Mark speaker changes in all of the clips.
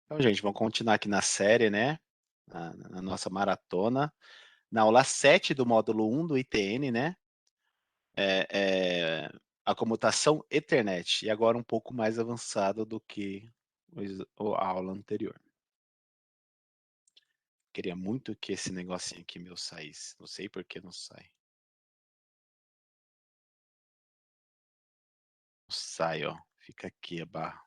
Speaker 1: Então, gente, vamos continuar aqui na série, né, na nossa maratona. Na aula 7 do módulo 1 do ITN, né, eh a comutação Ethernet, e agora um pouco mais avançado do que a aula anterior. Queria muito que esse negocinho aqui meu saísse, não sei por que não sai. Não sai, ó, fica aqui a barra.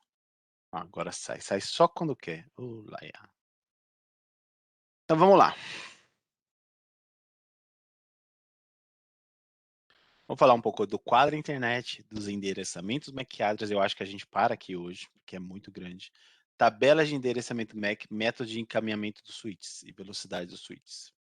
Speaker 1: Ah, agora sai, sai só quando quer. Ô laia. Então vamos lá. Vamos falar um pouco do quadro internet, dos endereçamentos MAC-address, eu acho que a gente para aqui hoje, porque é muito grande. Tabelas de endereçamento MAC, método de encaminhamento dos switches e velocidade dos switches.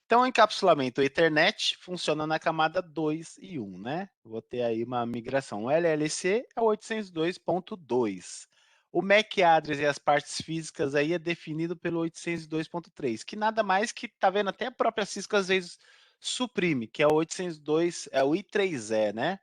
Speaker 1: Então, o encapsulamento Ethernet funciona na camada 2 e 1, né? Vou ter aí uma migração. O LLC é 802.2. O MAC address e as partes físicas aí é definido pelo 802.3, que nada mais que, tá vendo, até a própria Cisco às vezes suprime, que é o 802, é o I3E, né?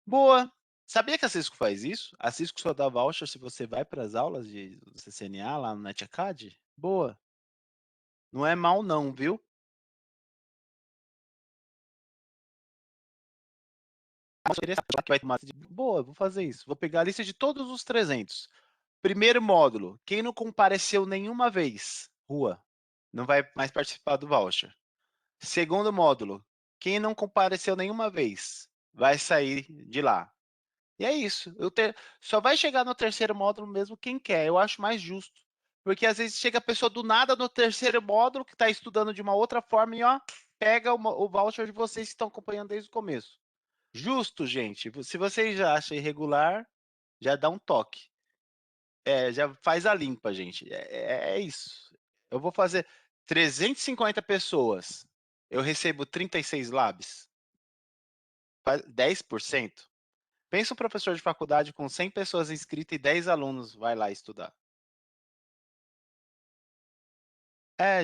Speaker 1: Boa! Sabia que a Cisco faz isso? A Cisco só dá voucher se você vai para as aulas de CCNA lá no NetAcad? Boa! Não é mal não, viu? Que vai tomar boa, vou fazer isso. Vou pegar a lista de todos os 300. Primeiro módulo, quem não compareceu nenhuma vez, rua, não vai mais participar do voucher. Segundo módulo, quem não compareceu nenhuma vez, vai sair de lá. E é isso. Só vai chegar no terceiro módulo mesmo quem quer. Eu acho mais justo. Porque às vezes chega a pessoa do nada no terceiro módulo, que está estudando de uma outra forma, e ó, pega o voucher de vocês que estão acompanhando desde o começo. Justo, gente. Se vocês já acham irregular, já dá um toque. Já faz a limpa, gente. É isso. Eu vou fazer 350 pessoas. Eu recebo 36 labs. 10%. Pensa um professor de faculdade com 100 pessoas inscritas e 10 alunos vai lá estudar.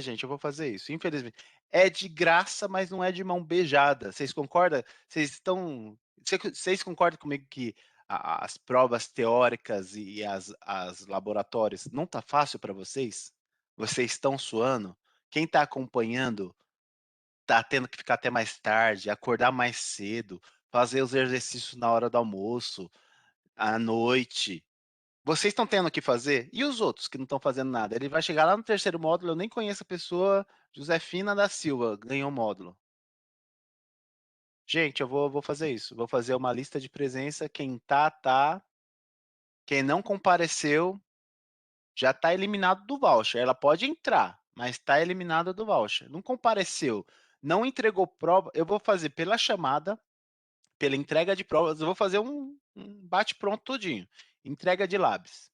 Speaker 1: Gente, eu vou fazer isso, infelizmente. É de graça, mas não é de mão beijada. Vocês concordam? Vocês concordam comigo que as provas teóricas e as laboratórios não tá fácil para vocês? Vocês estão suando? Quem está acompanhando tá tendo que ficar até mais tarde, acordar mais cedo, fazer os exercícios na hora do almoço, à noite. Vocês estão tendo que fazer? E os outros que não estão fazendo nada? Ele vai chegar lá no terceiro módulo, eu nem conheço a pessoa, Josefina da Silva, ganhou o módulo. Gente, eu vou fazer isso. Vou fazer uma lista de presença. Quem tá, tá. Quem não compareceu, já está eliminado do voucher. Ela pode entrar, mas está eliminada do voucher. Não compareceu, não entregou prova. Eu vou fazer pela chamada, pela entrega de provas. Eu vou fazer um bate-pronto todinho. Entrega de labs.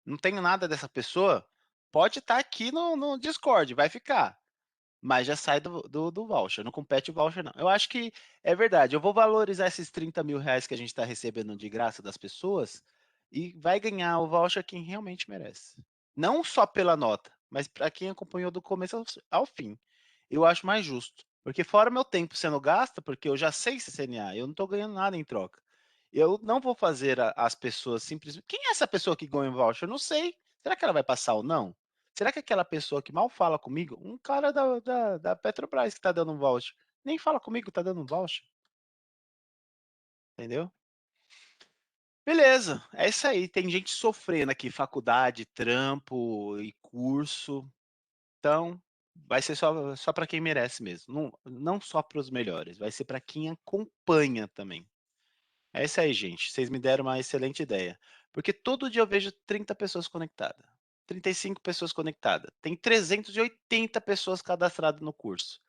Speaker 1: Não tenho nada dessa pessoa, pode estar aqui no Discord, vai ficar. Mas já sai do voucher, não compete o voucher, não. Eu acho que é verdade. Eu vou valorizar esses 30 mil reais que a gente está recebendo de graça das pessoas e vai ganhar o voucher quem realmente merece. Não só pela nota, mas para quem acompanhou do começo ao fim. Eu acho mais justo. Porque fora meu tempo sendo gasto, porque eu já sei CCNA, eu não estou ganhando nada em troca. Eu não vou fazer as pessoas simplesmente. Quem é essa pessoa que ganha o voucher? Eu não sei. Será que ela vai passar ou não? Será que aquela pessoa que mal fala comigo, um cara da Petrobras que está dando um voucher, nem fala comigo, está dando um voucher, entendeu? Beleza, é isso aí. Tem gente sofrendo aqui, faculdade, trampo e curso. Então, vai ser só para quem merece mesmo. Não só para os melhores, vai ser para quem acompanha também. É isso aí, gente. Vocês me deram uma excelente ideia. Porque todo dia eu vejo 30 pessoas conectadas, 35 pessoas conectadas. Tem 380 pessoas cadastradas no curso.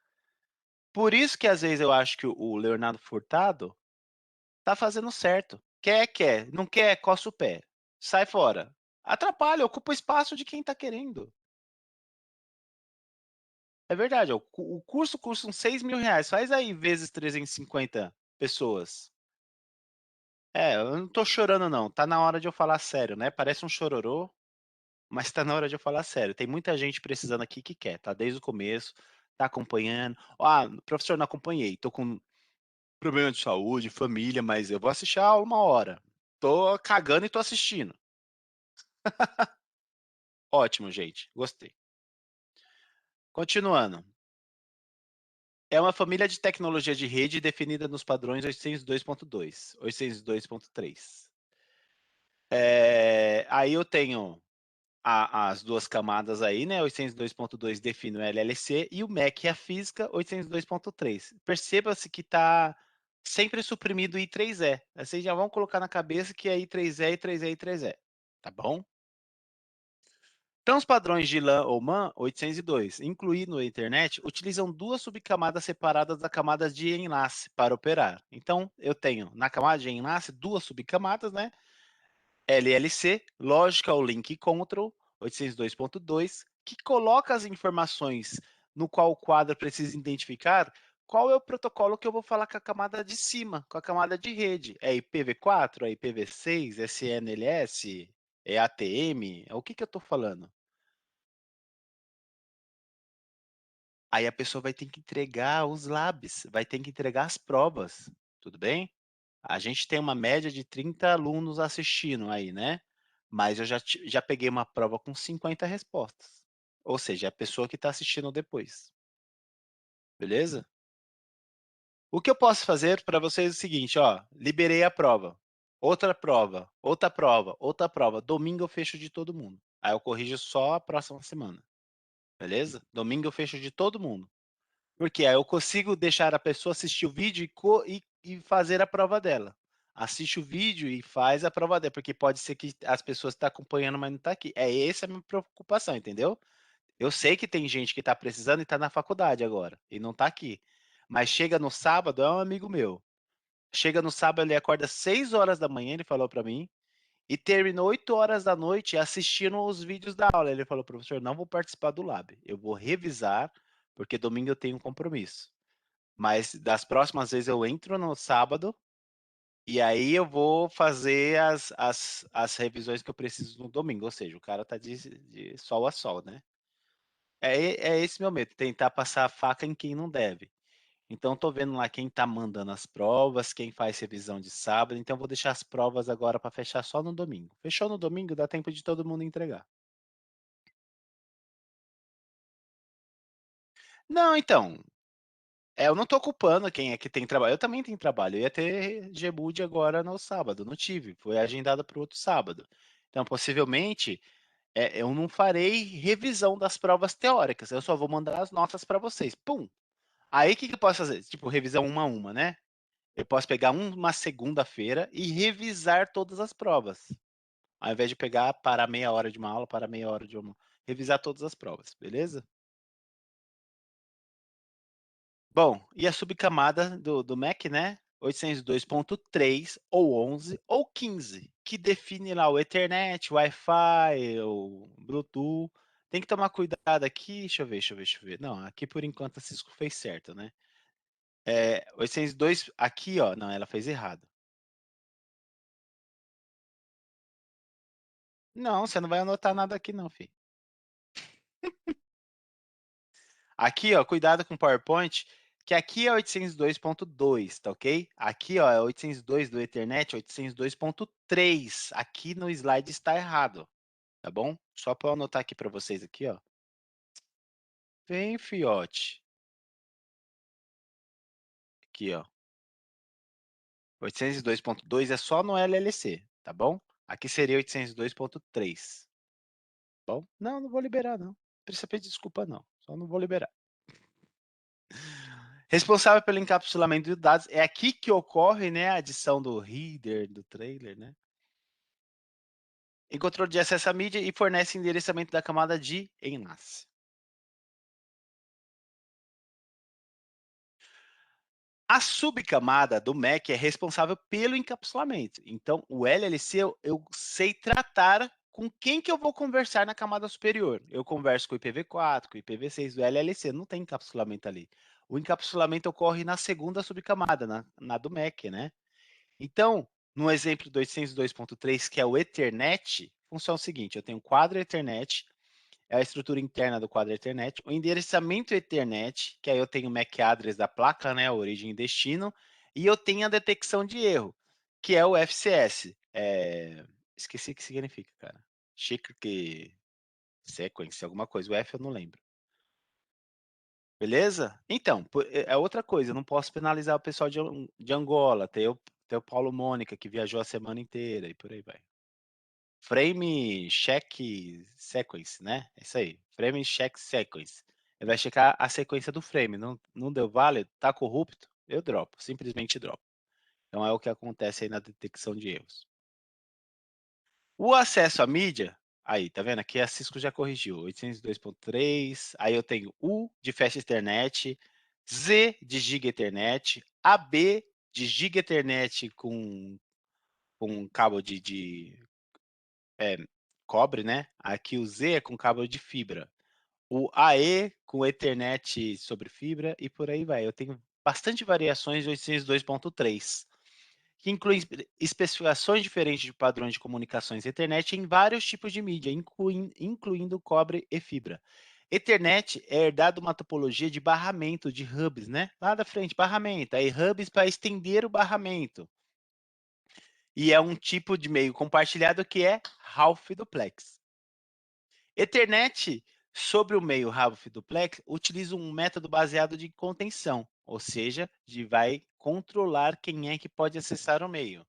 Speaker 1: Por isso que às vezes eu acho que o Leonardo Furtado tá fazendo certo. Quer, quer. Não quer, coça o pé. Sai fora. Atrapalha, ocupa o espaço de quem tá querendo. É verdade, ó, o curso custa uns 6 mil reais. Faz aí vezes 350 pessoas. Eu não tô chorando não. Tá na hora de eu falar sério, né? Parece um chororô. mas está na hora de eu falar sério. Tem muita gente precisando aqui que quer, tá desde o começo, tá acompanhando. "Ah, professor, não acompanhei, tô com problema de saúde, família, mas eu vou assistir a aula 1 hora. Tô cagando e tô assistindo". Ótimo, gente, gostei. Continuando. É uma família de tecnologia de rede definida nos padrões 802.2, 802.3. Aí eu tenho as 2 camadas aí, né, 802.2 define o LLC e o MEC é a física 802.3. Perceba-se que está sempre suprimido o I3E. Vocês já vão colocar na cabeça que é I3E, I3E, I3E, tá bom? Então, os padrões de LAN ou MAN 802, incluído no Ethernet, utilizam 2 subcamadas separadas da camada de enlace para operar. Então, eu tenho na camada de enlace 2 subcamadas, né? LLC, Logical Link Control 802.2, que coloca as informações no qual o quadro precisa identificar qual é o protocolo que eu vou falar com a camada de cima, com a camada de rede. É IPv4, é IPv6, é SNLS, é ATM? É o que eu estou falando? Aí a pessoa vai ter que entregar os labs, vai ter que entregar as provas, tudo bem? A gente tem uma média de 30 alunos assistindo aí, né? Mas eu já peguei uma prova com 50 respostas. Ou seja, é a pessoa que está assistindo depois. Beleza? O que eu posso fazer para vocês é o seguinte, ó, liberei a prova. Outra prova, outra prova, outra prova. Domingo eu fecho de todo mundo. Aí eu corrijo só a próxima semana. Beleza? Domingo eu fecho de todo mundo. Porque aí eu consigo deixar a pessoa assistir o vídeo e fazer a prova dela. Assiste o vídeo e faz a prova dela, porque pode ser que as pessoas estão acompanhando, mas não está aqui. É essa a minha preocupação, entendeu? Eu sei que tem gente que está precisando e está na faculdade agora, e não está aqui. Mas chega no sábado, é um amigo meu. Chega no sábado, ele acorda 6 horas da manhã, ele falou para mim, e terminou 8 horas da noite assistindo os vídeos da aula. Ele falou, professor, não vou participar do lab, eu vou revisar, porque domingo eu tenho um compromisso. Mas das próximas vezes eu entro no sábado e aí eu vou fazer as revisões que eu preciso no domingo. Ou seja, o cara tá de sol a sol, né? É esse meu medo, tentar passar a faca em quem não deve. Então, tô vendo lá quem tá mandando as provas, quem faz revisão de sábado. Então, vou deixar as provas agora para fechar só no domingo. Fechou no domingo, dá tempo de todo mundo entregar. Não, então, eu não tô culpando quem é que tem trabalho. Eu também tenho trabalho. Eu ia ter GBUD agora no sábado, não tive. Foi agendado para o outro sábado. Então, possivelmente, eu não farei revisão das provas teóricas. Eu só vou mandar as notas para vocês. Pum! Aí, o que eu posso fazer? Tipo, revisão uma a uma, né? Eu posso pegar uma segunda-feira e revisar todas as provas. Ao invés de pegar para meia hora de uma aula, para meia hora de uma. Revisar todas as provas, beleza? Bom, e a subcamada do Mac, né? 802.3 ou 11 ou 15, que define lá o Ethernet, o Wi-Fi, o Bluetooth. Tem que tomar cuidado aqui. Deixa eu ver, deixa eu ver, deixa eu ver. Não, aqui por enquanto a Cisco fez certo, né? 802, aqui, ó. Não, ela fez errado. Não, você não vai anotar nada aqui, não, filho. Aqui, ó, cuidado com o PowerPoint, que aqui é 802.2, tá ok? Aqui, ó, é 802 do Ethernet, 802.3. Aqui no slide está errado, tá bom? Só para eu anotar aqui para vocês aqui, ó. Vem, fiote. Aqui, ó. 802.2 é só no LLC, tá bom? Aqui seria 802.3, tá bom? Não, não vou liberar, não. Não precisa pedir desculpa, não. Só não vou liberar. Responsável pelo encapsulamento de dados. É aqui que ocorre, né, a adição do header, do trailer, né? Em controle de acesso à mídia e fornece endereçamento da camada de enlace. A subcamada do MEC é responsável pelo encapsulamento. Então, o LLC eu sei tratar com quem que eu vou conversar na camada superior. Eu converso com o IPv4, com o IPv6 do LLC, não tem encapsulamento ali. O encapsulamento ocorre na segunda subcamada, na do MEC, né? Então, No exemplo do 802.3, que é o Ethernet, funciona o seguinte: eu tenho um quadro Ethernet, é a estrutura interna do quadro Ethernet, o endereçamento Ethernet, que aí eu tenho o MAC address da placa, né, origem e destino, e eu tenho a detecção de erro, que é o FCS. Esqueci o que significa, cara. Cyclic Sequence, alguma coisa. O F eu não lembro. Beleza? Então, é outra coisa, eu não posso penalizar o pessoal de Angola, tem o Paulo Mônica, que viajou a semana inteira, e por aí vai. Frame check sequence, né? É isso aí. Frame check sequence. Ele vai checar a sequência do frame. Não deu válido? Tá corrupto? Eu dropo. Simplesmente dropo. Então é o que acontece aí na detecção de erros. O acesso à mídia, aí, tá vendo? Aqui a Cisco já corrigiu. 802.3. Aí eu tenho U de Fast Ethernet, Z de Giga Ethernet, AB de Giga Ethernet com cabo de é, cobre, né? Aqui o Z é com cabo de fibra. O AE com Ethernet sobre fibra e por aí vai. Eu tenho bastante variações de 802.3, que incluem especificações diferentes de padrões de comunicações Ethernet em vários tipos de mídia, incluindo cobre e fibra. Ethernet é herdado uma topologia de barramento, de hubs, né? Lá da frente, barramento. Aí hubs para estender o barramento. E é um tipo de meio compartilhado que é half duplex. Ethernet sobre o meio half duplex utiliza um método baseado de contenção, ou seja, vai controlar quem é que pode acessar o meio.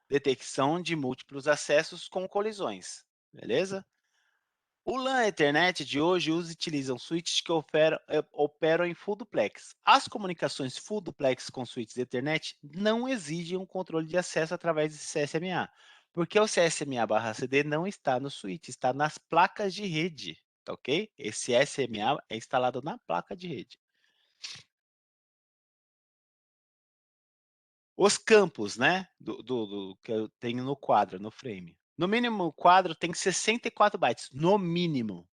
Speaker 1: Detecção de múltiplos acessos com colisões, beleza? O LAN Ethernet de hoje utilizam switches que operam em full duplex. As comunicações full duplex com switches Ethernet não exigem um controle de acesso através de CSMA, porque o CSMA/CD não está no switch, está nas placas de rede, tá ok? Esse SMA é instalado na placa de rede. Os campos, né, do que eu tenho no quadro, no frame. No mínimo, o quadro tem 64 bytes, no mínimo.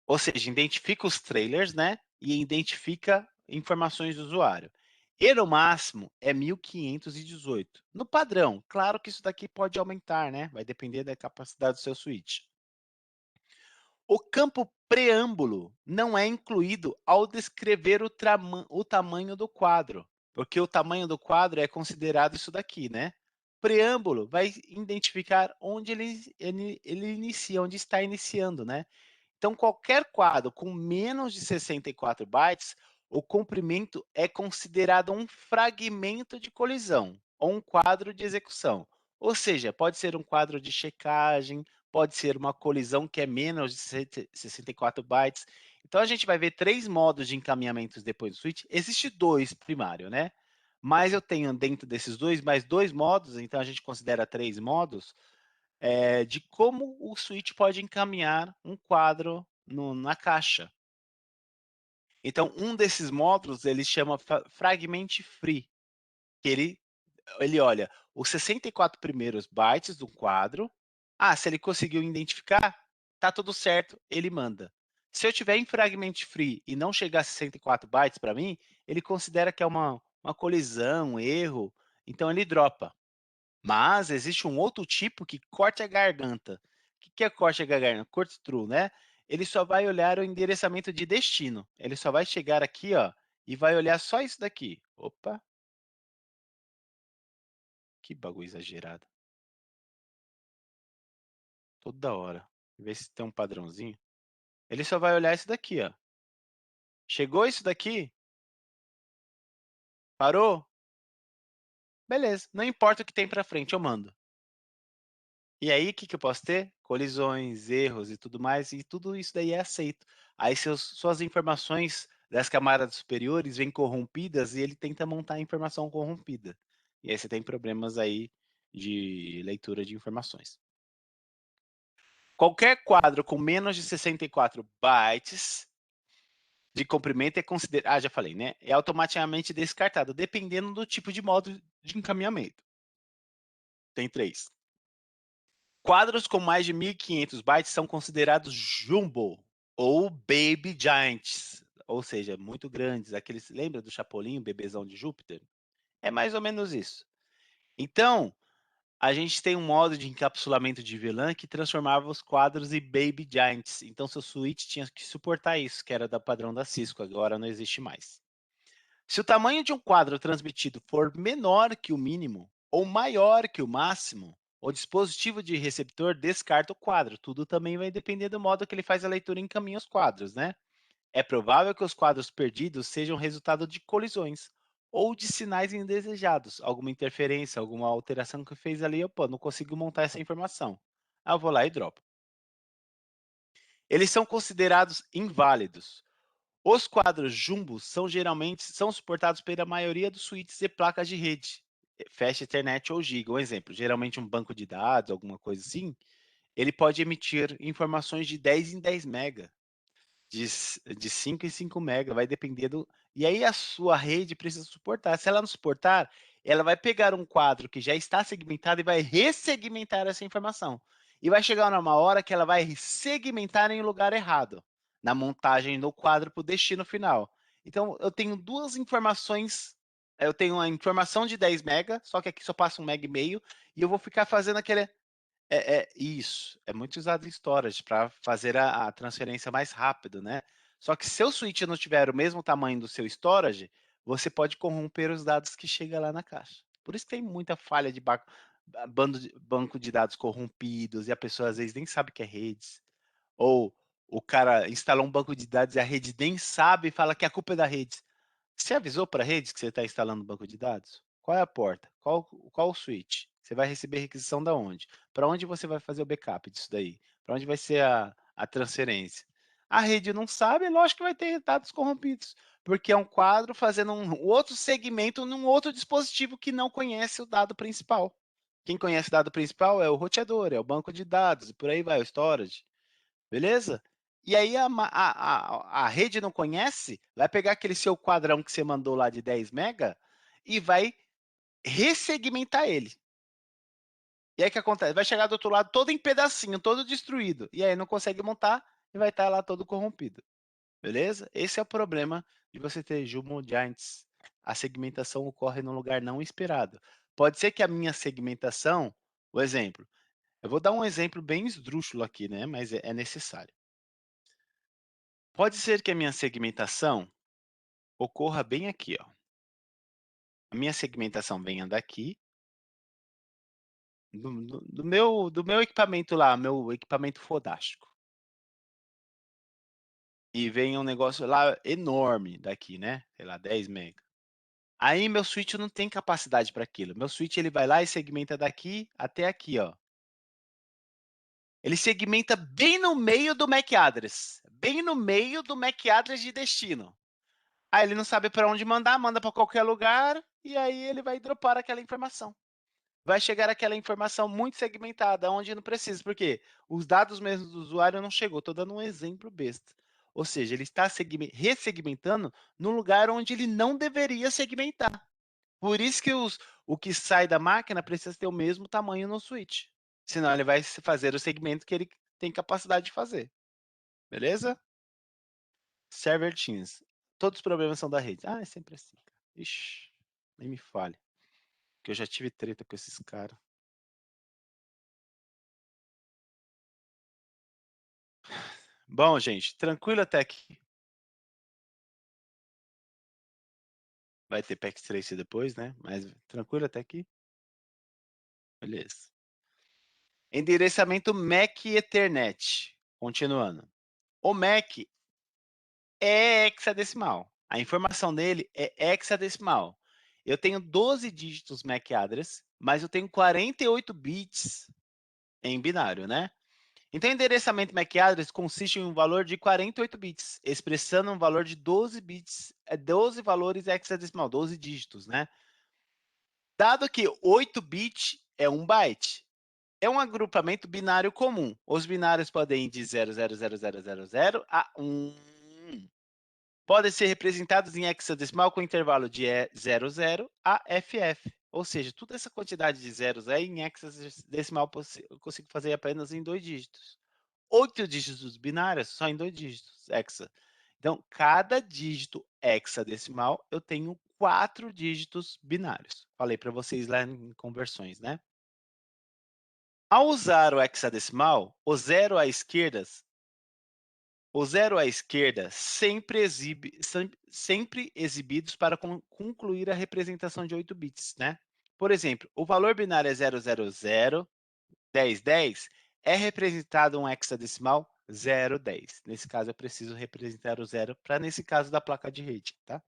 Speaker 1: Ou seja, identifica os trailers, né? E identifica informações do usuário. E no máximo é 1518. No padrão, claro que isso daqui pode aumentar, né? Vai depender da capacidade do seu switch. O campo preâmbulo não é incluído ao descrever o tamanho do quadro, porque o tamanho do quadro é considerado isso daqui, né? Preâmbulo vai identificar onde ele inicia, onde está iniciando, né? Então, qualquer quadro com menos de 64 bytes, o comprimento é considerado um fragmento de colisão ou um quadro de execução. Ou seja, pode ser um quadro de checagem, pode ser uma colisão que é menos de 64 bytes. Então, a gente vai ver três modos de encaminhamentos depois do switch. Existe dois primário, né? Mas eu tenho dentro desses dois mais dois modos, então a gente considera três modos de como o switch pode encaminhar um quadro na caixa. Então, um desses módulos ele chama Fragment Free, que ele olha os 64 primeiros bytes do quadro. Ah, se ele conseguiu identificar, tá tudo certo, ele manda. Se eu tiver em Fragment Free e não chegar a 64 bytes para mim, ele considera que é uma colisão, um erro, então ele dropa. Mas existe um outro tipo que corta a garganta. O que é corte a garganta? Corte true, né? Ele só vai olhar o endereçamento de destino. Ele só vai chegar aqui, ó, e vai olhar só isso daqui. Opa, que bagulho exagerado. Toda hora. Ver se tem um padrãozinho. Ele só vai olhar isso daqui, ó. Chegou isso daqui? Parou? Beleza. Não importa o que tem para frente, eu mando. E aí, o que eu posso ter? Colisões, erros e tudo mais, e tudo isso daí é aceito. Aí suas informações das camadas superiores vêm corrompidas e ele tenta montar a informação corrompida. E aí você tem problemas aí de leitura de informações. Qualquer quadro com menos de 64 bytes de comprimento é considerado, já falei, né? É automaticamente descartado, dependendo do tipo de modo de encaminhamento. Tem três. Quadros com mais de 1.500 bytes são considerados jumbo ou baby giants, ou seja, muito grandes. Aqueles, lembra do Chapolin, o bebezão de Júpiter? É mais ou menos isso. Então, A gente tem um modo de encapsulamento de VLAN que transformava os quadros em Baby Giants, então seu switch tinha que suportar isso, que era da padrão da Cisco, agora não existe mais. Se o tamanho de um quadro transmitido for menor que o mínimo ou maior que o máximo, o dispositivo de receptor descarta o quadro. Tudo também vai depender do modo que ele faz a leitura e encaminha os quadros, né? É provável que os quadros perdidos sejam resultado de colisões ou de sinais indesejados, alguma interferência, alguma alteração que fez ali, opa, não consigo montar essa informação. Aí eu vou lá e dropo. Eles são considerados inválidos. Os quadros jumbo são suportados pela maioria dos switches e placas de rede, Fast Ethernet ou Giga. Um exemplo, geralmente um banco de dados, alguma coisa assim, ele pode emitir informações de 10 em 10 mega. De 5 em 5 mega, vai depender do e aí a sua rede precisa suportar. Se ela não suportar, ela vai pegar um quadro que já está segmentado e vai ressegmentar essa informação. E vai chegar numa hora que ela vai segmentar em lugar errado, na montagem do quadro para o destino final. Então eu tenho 2 informações, eu tenho a informação de 10 mega, só que aqui só passa 1,5 mega, e eu vou ficar fazendo aquele isso, é muito usado em storage para fazer a transferência mais rápido, né. Só que se seu switch não tiver o mesmo tamanho do seu storage, você pode corromper os dados que chega lá na caixa. Por isso tem muita falha de banco de dados corrompidos e a pessoa às vezes nem sabe que é redes, ou o cara instalou um banco de dados e a rede nem sabe e fala que a culpa é da rede. Você avisou para a rede que você está instalando um banco de dados? Qual é a porta? Qual o switch? Você vai receber requisição da onde? Para onde você vai fazer o backup disso daí? Para onde vai ser a transferência? A rede não sabe, é lógico que vai ter dados corrompidos, porque é um quadro fazendo um outro segmento num outro dispositivo que não conhece o dado principal. Quem conhece o dado principal é o roteador, é o banco de dados, e por aí vai, o storage. Beleza? E aí a rede não conhece, vai pegar aquele seu quadrão que você mandou lá de 10 mega e vai ressegmentar ele. E aí o que acontece? Vai chegar do outro lado todo em pedacinho, todo destruído. E aí não consegue montar e vai estar lá todo corrompido. Beleza? Esse é o problema de você ter Jumbo Giants. A segmentação ocorre num lugar não esperado. Pode ser que a minha segmentação, o exemplo, eu vou dar um exemplo bem esdrúxulo aqui, né? Mas é necessário. Pode ser que a minha segmentação ocorra bem aqui, ó. A minha segmentação venha daqui, do meu equipamento lá, meu equipamento fodástico. E venha um negócio lá enorme daqui, né, sei lá, 10 mega. Aí meu switch não tem capacidade para aquilo. Meu switch ele vai lá e segmenta daqui até aqui, ó. Ele segmenta bem no meio do MAC address, bem no meio do MAC address de destino. Aí ele não sabe para onde mandar, manda para qualquer lugar, e aí ele vai dropar aquela informação. Vai chegar aquela informação muito segmentada, onde não precisa, porque os dados mesmo do usuário não chegou. Estou dando um exemplo besta. Ou seja, ele está ressegmentando no lugar onde ele não deveria segmentar. Por isso que o que sai da máquina precisa ter o mesmo tamanho no switch. Senão ele vai fazer o segmento que ele tem capacidade de fazer. Beleza? Server Teams. Todos os problemas são da rede. Ah, é sempre assim. Ixi, nem me fale. Que eu já tive treta com esses caras. Bom, gente, tranquilo até aqui. Vai ter PAX Trace depois, né? Mas tranquilo até aqui? Beleza. Endereçamento MAC Ethernet. Continuando. O MAC é hexadecimal. A informação dele é hexadecimal. Eu tenho 12 dígitos MAC address, mas eu tenho 48 bits em binário, né? Então, endereçamento MAC address consiste em um valor de 48 bits, expressando um valor de 12 bits, 12 valores hexadecimal, 12 dígitos, né? Dado que 8 bits é 1 byte, é um agrupamento binário comum. Os binários podem ir de 000000 a 1. Podem ser representados em hexadecimal com intervalo de 00 a FF. Ou seja, toda essa quantidade de zeros aí em hexadecimal eu consigo fazer apenas em 2 dígitos. 8 dígitos binários só em 2 dígitos hexa. Então, cada dígito hexadecimal eu tenho 4 dígitos binários. Falei para vocês lá em conversões, né? Ao usar o hexadecimal, o zero à esquerda sempre exibidos para concluir a representação de 8 bits, né? Por exemplo, o valor binário é 0001010 é representado um hexadecimal 010. Nesse caso, eu preciso representar o zero para, nesse caso, da placa de rede, tá?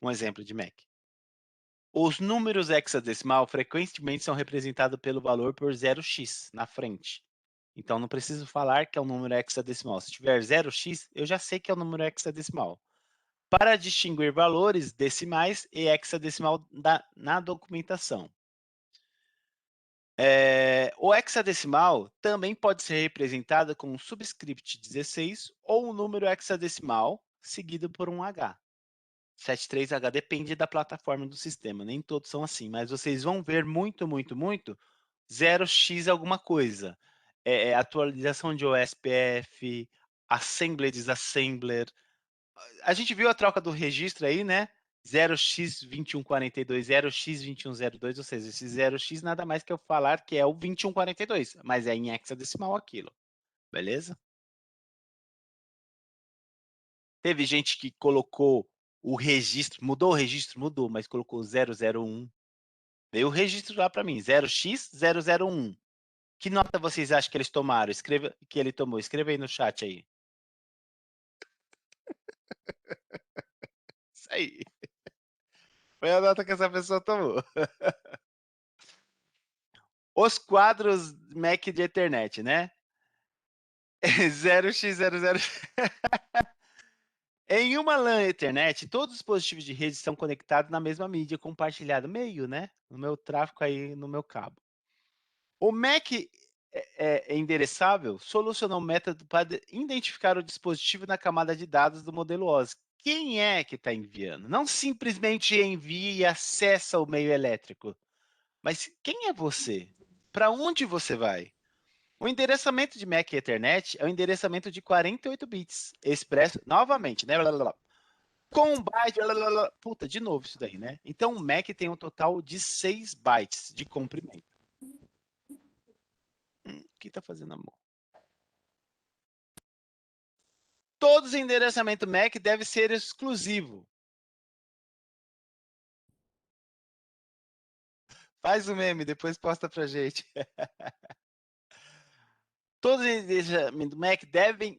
Speaker 1: Um exemplo de Mac. Os números hexadecimal frequentemente são representados pelo valor por 0x na frente. Então, não preciso falar que é um número hexadecimal. Se tiver 0x, eu já sei que é um número hexadecimal. Para distinguir valores decimais e hexadecimal na documentação. O hexadecimal também pode ser representado com um subscript 16 ou um número hexadecimal seguido por um H. 73H depende da plataforma do sistema, nem todos são assim, mas vocês vão ver muito, muito, muito 0x alguma coisa. Atualização de OSPF, assembler, desassembler. A gente viu a troca do registro aí, né? 0x2142, 0x2102, ou seja, esse 0x nada mais que eu falar que é o 2142, mas é em hexadecimal aquilo, beleza? Teve gente que colocou o registro, mudou o registro? Mudou, mas colocou 001. Veio o registro lá para mim, 0x001. Que nota vocês acham que eles tomaram? Escreva que ele tomou. Escreva aí no chat aí. Isso aí. Foi a nota que essa pessoa tomou. Os quadros Mac de Ethernet, né? 0x00. Em uma LAN Ethernet, todos os dispositivos de rede estão conectados na mesma mídia compartilhada, meio, né? No meu tráfego aí, no meu cabo. O Mac endereçável solucionou um método para identificar o dispositivo na camada de dados do modelo OSI. Quem é que está enviando? Não simplesmente envia e acessa o meio elétrico, mas quem é você? Para onde você vai? O endereçamento de MAC Ethernet é o endereçamento de 48 bits, expresso novamente, né? Com um byte, puta, de novo isso daí, né? Então o MAC tem um total de 6 bytes de comprimento. O que está fazendo, amor? Todos os endereçamento MAC deve ser exclusivo. Faz o meme, depois posta pra gente. Todos os endereçamentos MAC devem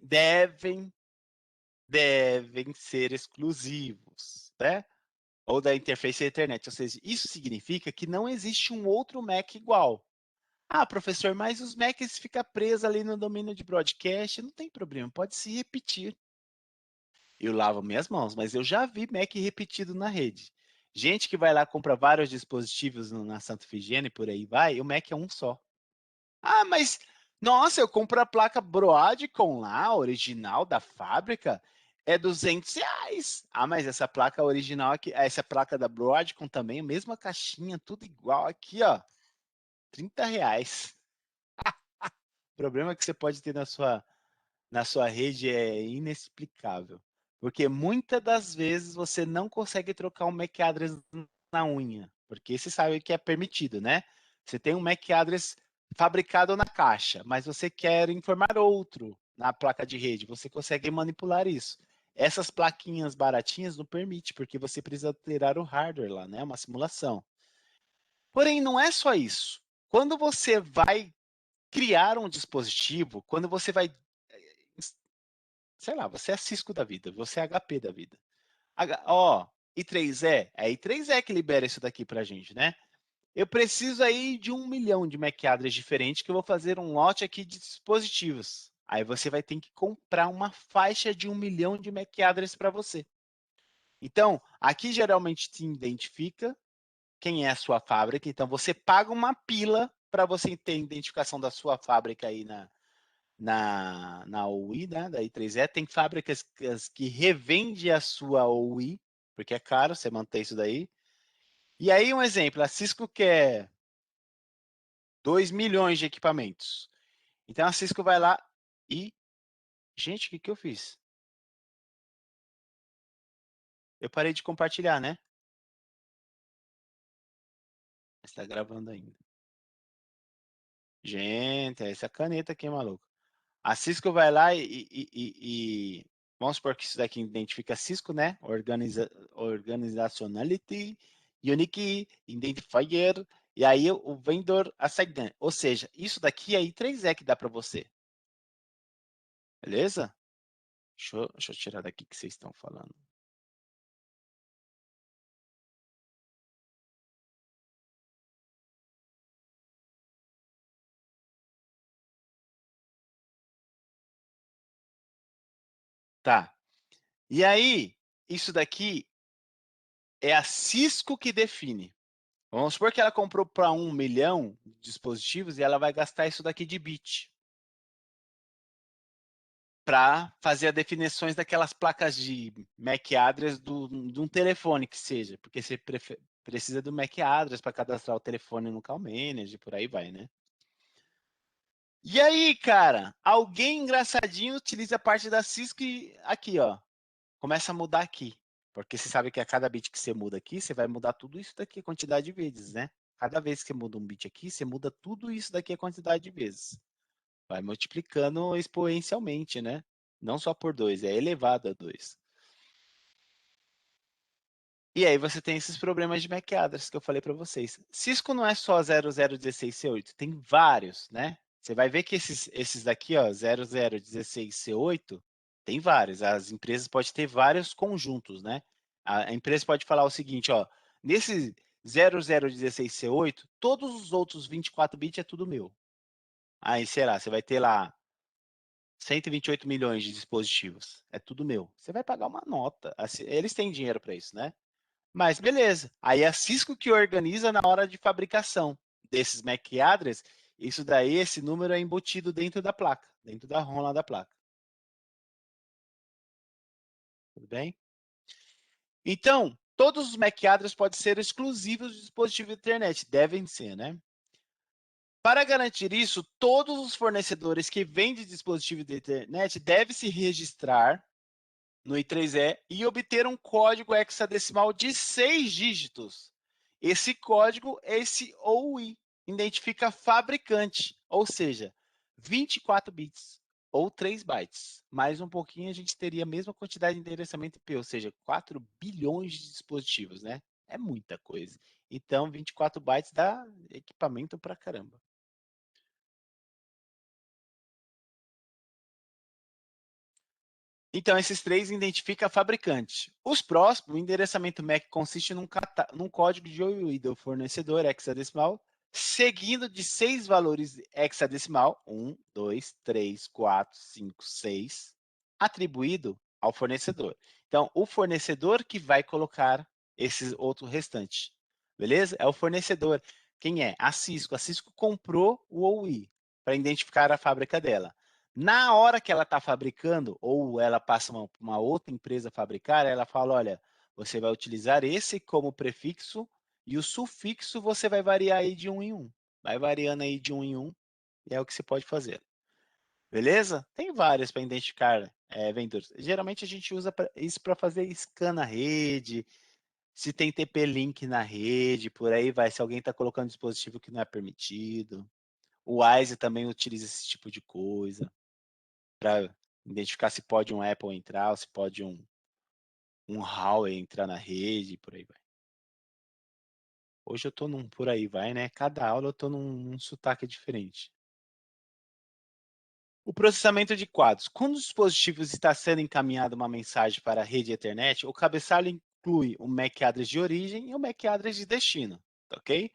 Speaker 1: ser exclusivos, né? Ou da interface Ethernet. Ou seja, isso significa que não existe um outro MAC igual. Ah, professor, mas os Macs ficam presos ali no domínio de broadcast. Não tem problema, pode se repetir. Eu lavo minhas mãos, mas eu já vi Mac repetido na rede. Gente que vai lá compra vários dispositivos na Santa Efigênia e por aí vai, e o Mac é um só. Ah, mas nossa, eu compro a placa Broadcom lá, original da fábrica, é R$ 200. Ah, mas essa placa original aqui, essa placa da Broadcom também, mesma caixinha, tudo igual aqui, ó, R$ 30. O problema que você pode ter na sua rede é inexplicável. Porque muitas das vezes você não consegue trocar um MAC address na unha, porque você sabe que é permitido, né? Você tem um MAC address fabricado na caixa, mas você quer informar outro na placa de rede, você consegue manipular isso. Essas plaquinhas baratinhas não permite, porque você precisa alterar o hardware lá, né? Uma simulação. Porém, não é só isso. Quando você vai criar um dispositivo, quando você vai sei lá, você é Cisco da vida, você é HP da vida. Ó, I3E, é I3E que libera isso daqui pra gente, né? Eu preciso aí de 1 milhão de MAC address diferentes que eu vou fazer um lote aqui de dispositivos. Aí você vai ter que comprar uma faixa de 1 milhão de MAC address para você. Então, aqui geralmente te identifica quem é a sua fábrica. Então, você paga uma pila para você ter identificação da sua fábrica aí na OI, né, da I3E, tem fábricas que revende a sua OI, porque é caro você manter isso daí. E aí, um exemplo, a Cisco quer 2 milhões de equipamentos. Então, a Cisco vai lá e... Gente, o que eu fiz? Eu parei de compartilhar, né? Está gravando ainda. Gente, é essa caneta aqui, maluco. A Cisco vai lá e vamos supor que isso daqui identifica Cisco, né? Organizationality, Unique Identifier, e aí o Vendor Assignment. Ou seja, isso daqui aí 3E que dá para você. Beleza? Deixa eu tirar daqui que vocês estão falando. Tá. E aí, isso daqui é a Cisco que define. Vamos supor que ela comprou para 1 milhão de dispositivos e ela vai gastar isso daqui de bit para fazer as definições daquelas placas de MAC address de um telefone que seja, porque você precisa do MAC address para cadastrar o telefone no Call Manager, por aí vai, né? E aí, cara, alguém engraçadinho utiliza a parte da Cisco e aqui, ó, começa a mudar aqui. Porque você sabe que a cada bit que você muda aqui, você vai mudar tudo isso daqui a quantidade de vezes, né? Cada vez que você muda um bit aqui, você muda tudo isso daqui a quantidade de vezes. Vai multiplicando exponencialmente, né? Não só por 2, é elevado a 2. E aí você tem esses problemas de MAC address que eu falei para vocês. Cisco não é só 0016C8, tem vários, né? Você vai ver que esses daqui, ó, 0016C8, tem vários. As empresas podem ter vários conjuntos, né? A empresa pode falar o seguinte, ó, nesse 0016C8, todos os outros 24 bits é tudo meu. Aí, sei lá, você vai ter lá 128 milhões de dispositivos. É tudo meu. Você vai pagar uma nota. Eles têm dinheiro para isso, né? Mas beleza. Aí é a Cisco que organiza na hora de fabricação desses MAC address. Isso daí, esse número é embutido dentro da placa, dentro da ROM lá da placa. Tudo bem? Então, todos os MAC address podem ser exclusivos do dispositivo de internet. Devem ser, né? Para garantir isso, todos os fornecedores que vendem dispositivo de internet devem se registrar no I3E e obter um código hexadecimal de 6 dígitos. Esse código, esse OUI, identifica fabricante, ou seja, 24 bits ou 3 bytes. Mais um pouquinho a gente teria a mesma quantidade de endereçamento IP, ou seja, 4 bilhões de dispositivos, né? É muita coisa. Então, 24 bytes dá equipamento pra caramba. Então, esses três identificam fabricante. Os próximos, o endereçamento MAC consiste num código de OUI do fornecedor hexadecimal, seguindo de 6 valores hexadecimal, 1, 2, 3, 4, 5, 6, atribuído ao fornecedor. Então, o fornecedor que vai colocar esses outros restantes. Beleza? É o fornecedor. Quem é? A Cisco. A Cisco comprou o OUI para identificar a fábrica dela. Na hora que ela está fabricando, ou ela passa uma outra empresa a fabricar, ela fala, olha, você vai utilizar esse como prefixo e o sufixo você vai variar aí de um em um. Vai variando aí de um em um, e é o que você pode fazer. Beleza? Tem várias para identificar vendedores. Geralmente a gente usa isso para fazer scan na rede, se tem TP-Link na rede, por aí vai, se alguém está colocando dispositivo que não é permitido. O WISE também utiliza esse tipo de coisa para identificar se pode um Apple entrar, ou se pode um Huawei entrar na rede, por aí vai. Hoje eu estou num por aí vai, né? Cada aula eu estou num sotaque diferente. O processamento de quadros. Quando o dispositivo está sendo encaminhado uma mensagem para a rede Ethernet, o cabeçalho inclui o MAC address de origem e o MAC address de destino, tá ok?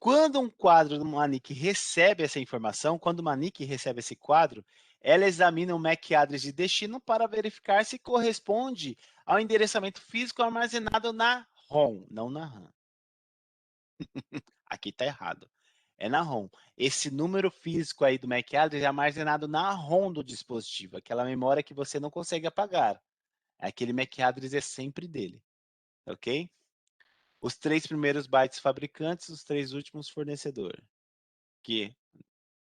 Speaker 1: Quando um quadro do Manic recebe essa informação, quando o Manic recebe esse quadro, ela examina o MAC address de destino para verificar se corresponde ao endereçamento físico armazenado na ROM, não na RAM. Aqui está errado. É na ROM. Esse número físico aí do MAC address é armazenado na ROM do dispositivo, aquela memória que você não consegue apagar. Aquele MAC address é sempre dele, ok? Os 3 primeiros bytes fabricantes, os 3 últimos fornecedor. Que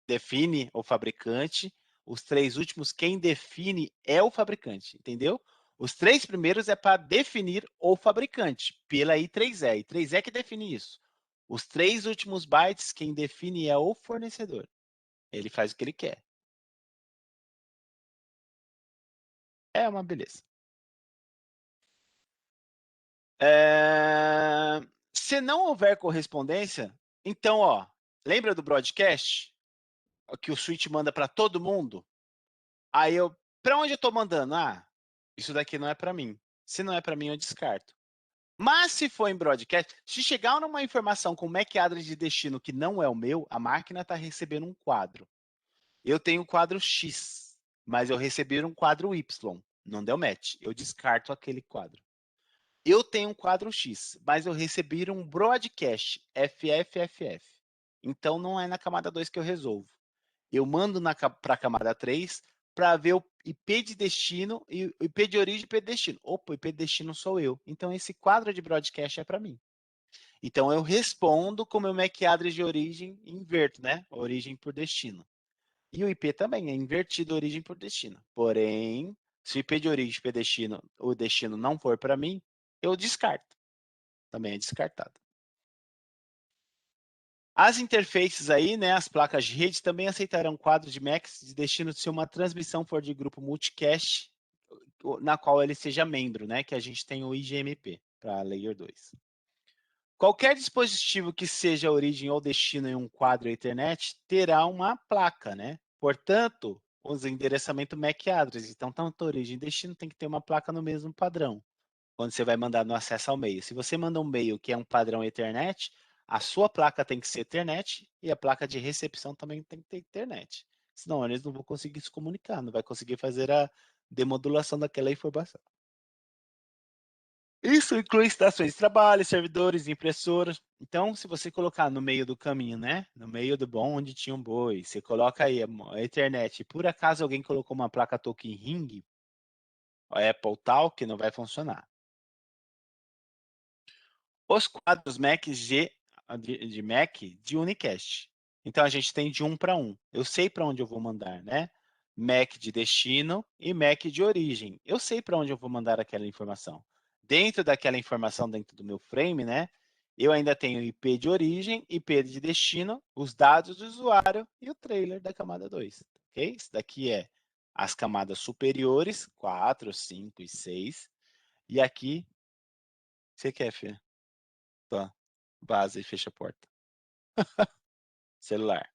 Speaker 1: define o fabricante, os 3 últimos, quem define é o fabricante, entendeu? Os 3 primeiros é para definir o fabricante, pela I3E. I3E que define isso. Os 3 últimos bytes, quem define é o fornecedor. Ele faz o que ele quer. É uma beleza. Se não houver correspondência, então, ó, lembra do broadcast? Que o switch manda para todo mundo? Aí eu, para onde eu estou mandando? Ah, isso daqui não é para mim. Se não é para mim, eu descarto. Mas se for em broadcast, se chegar numa informação com MAC address de destino que não é o meu, a máquina está recebendo um quadro. Eu tenho um quadro X, mas eu recebi um quadro Y. Não deu match. Eu descarto aquele quadro. Eu tenho um quadro X, mas eu recebi um broadcast FFFF. Então não é na camada 2 que eu resolvo. Eu mando para a camada 3 para ver o IP de destino e o IP de origem e IP de destino. Opa, o IP de destino sou eu. Então esse quadro de broadcast é para mim. Então eu respondo com o meu MAC address de origem e inverto, né? Origem por destino. E o IP também é invertido origem por destino. Porém, se o IP de origem e IP de destino, o destino não for para mim, eu descarto. Também é descartado. As interfaces aí, né, as placas de rede também aceitarão quadros de MACs de destino se uma transmissão for de grupo multicast, na qual ele seja membro, né, que a gente tem o IGMP para Layer 2. Qualquer dispositivo que seja origem ou destino em um quadro Ethernet terá uma placa, né? Portanto, usa endereçamento MAC address. Então, tanto origem e destino tem que ter uma placa no mesmo padrão, quando você vai mandar no acesso ao e-mail. Se você manda um e-mail que é um padrão Ethernet, a sua placa tem que ser Ethernet e a placa de recepção também tem que ter Ethernet. Senão, eles não vão conseguir se comunicar, não vai conseguir fazer a demodulação daquela informação. Isso inclui estações de trabalho, servidores, impressoras. Então, se você colocar no meio do caminho, né? No meio do bonde tinha um boi. Você coloca aí a Ethernet. Por acaso alguém colocou uma placa Token Ring, Apple tal, que não vai funcionar. Os quadros Mac de Mac de unicast. Então a gente tem de um para um. Eu sei para onde eu vou mandar, né? Mac de destino e Mac de origem. Eu sei para onde eu vou mandar aquela informação. Dentro daquela informação, dentro do meu frame, né? Eu ainda tenho IP de origem, IP de destino, os dados do usuário e o trailer da camada 2. Ok? Isso daqui é as camadas superiores, 4, 5 e 6. E aqui, você quer, Fê? Tá. Vaza e fecha a porta. Celular.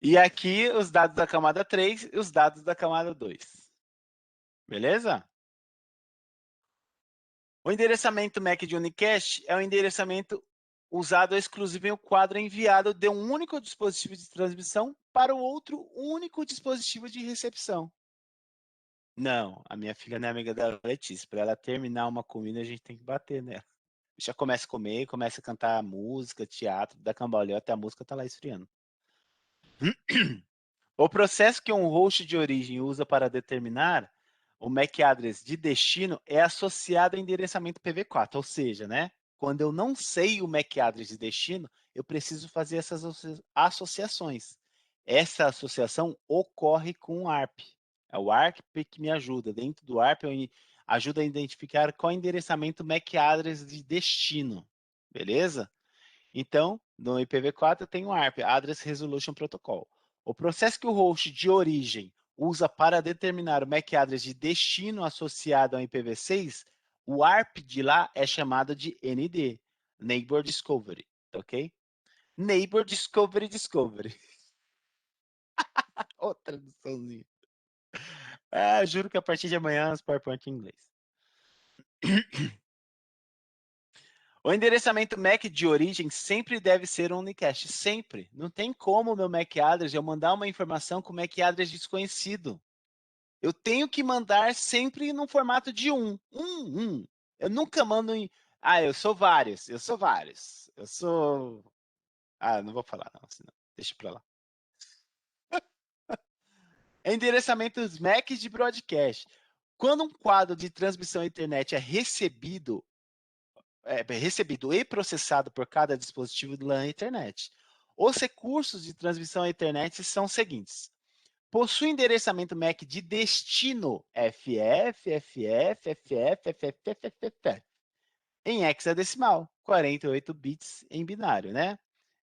Speaker 1: E aqui os dados da camada 3 e os dados da camada 2. Beleza? O endereçamento MAC de unicast é o endereçamento usado exclusivo em um quadro enviado de um único dispositivo de transmissão para o outro único dispositivo de recepção. Não, a minha filha não é amiga da Letícia. Para ela terminar uma comida, a gente tem que bater nela. Já começa a comer, começa a cantar música, teatro, da cambalhota, a música tá lá esfriando. O processo que um host de origem usa para determinar o MAC address de destino é associado ao endereçamento PV4, ou seja, né, quando eu não sei o MAC address de destino, eu preciso fazer essas associações. Essa associação ocorre com o ARP. É o ARP que me ajuda. Dentro do ARP, ajuda a identificar qual endereçamento MAC address de destino. Beleza? Então, no IPv4 tem o ARP, Address Resolution Protocol. O processo que o host de origem usa para determinar o MAC address de destino associado ao IPv6, o ARP de lá é chamado de ND, Neighbor Discovery, ok? Neighbor Discovery Discovery. Outra traduçãozinha. Ah, juro que a partir de amanhã os PowerPoint em inglês. O endereçamento MAC de origem sempre deve ser um unicast, sempre. Não tem como o meu MAC address eu mandar uma informação com MAC address desconhecido. Eu tenho que mandar sempre no formato de um. Eu nunca mando em, eu sou vários, eu sou vários. Eu sou, não vou falar não, senão, deixa pra lá. Endereçamentos MAC de broadcast. Quando um quadro de transmissão internet é recebido e processado por cada dispositivo de LAN internet. Os recursos de transmissão à internet são os seguintes. Possui endereçamento MAC de destino FF, FF, FF, FF, FF, FF, em hexadecimal, 48 bits em binário, né?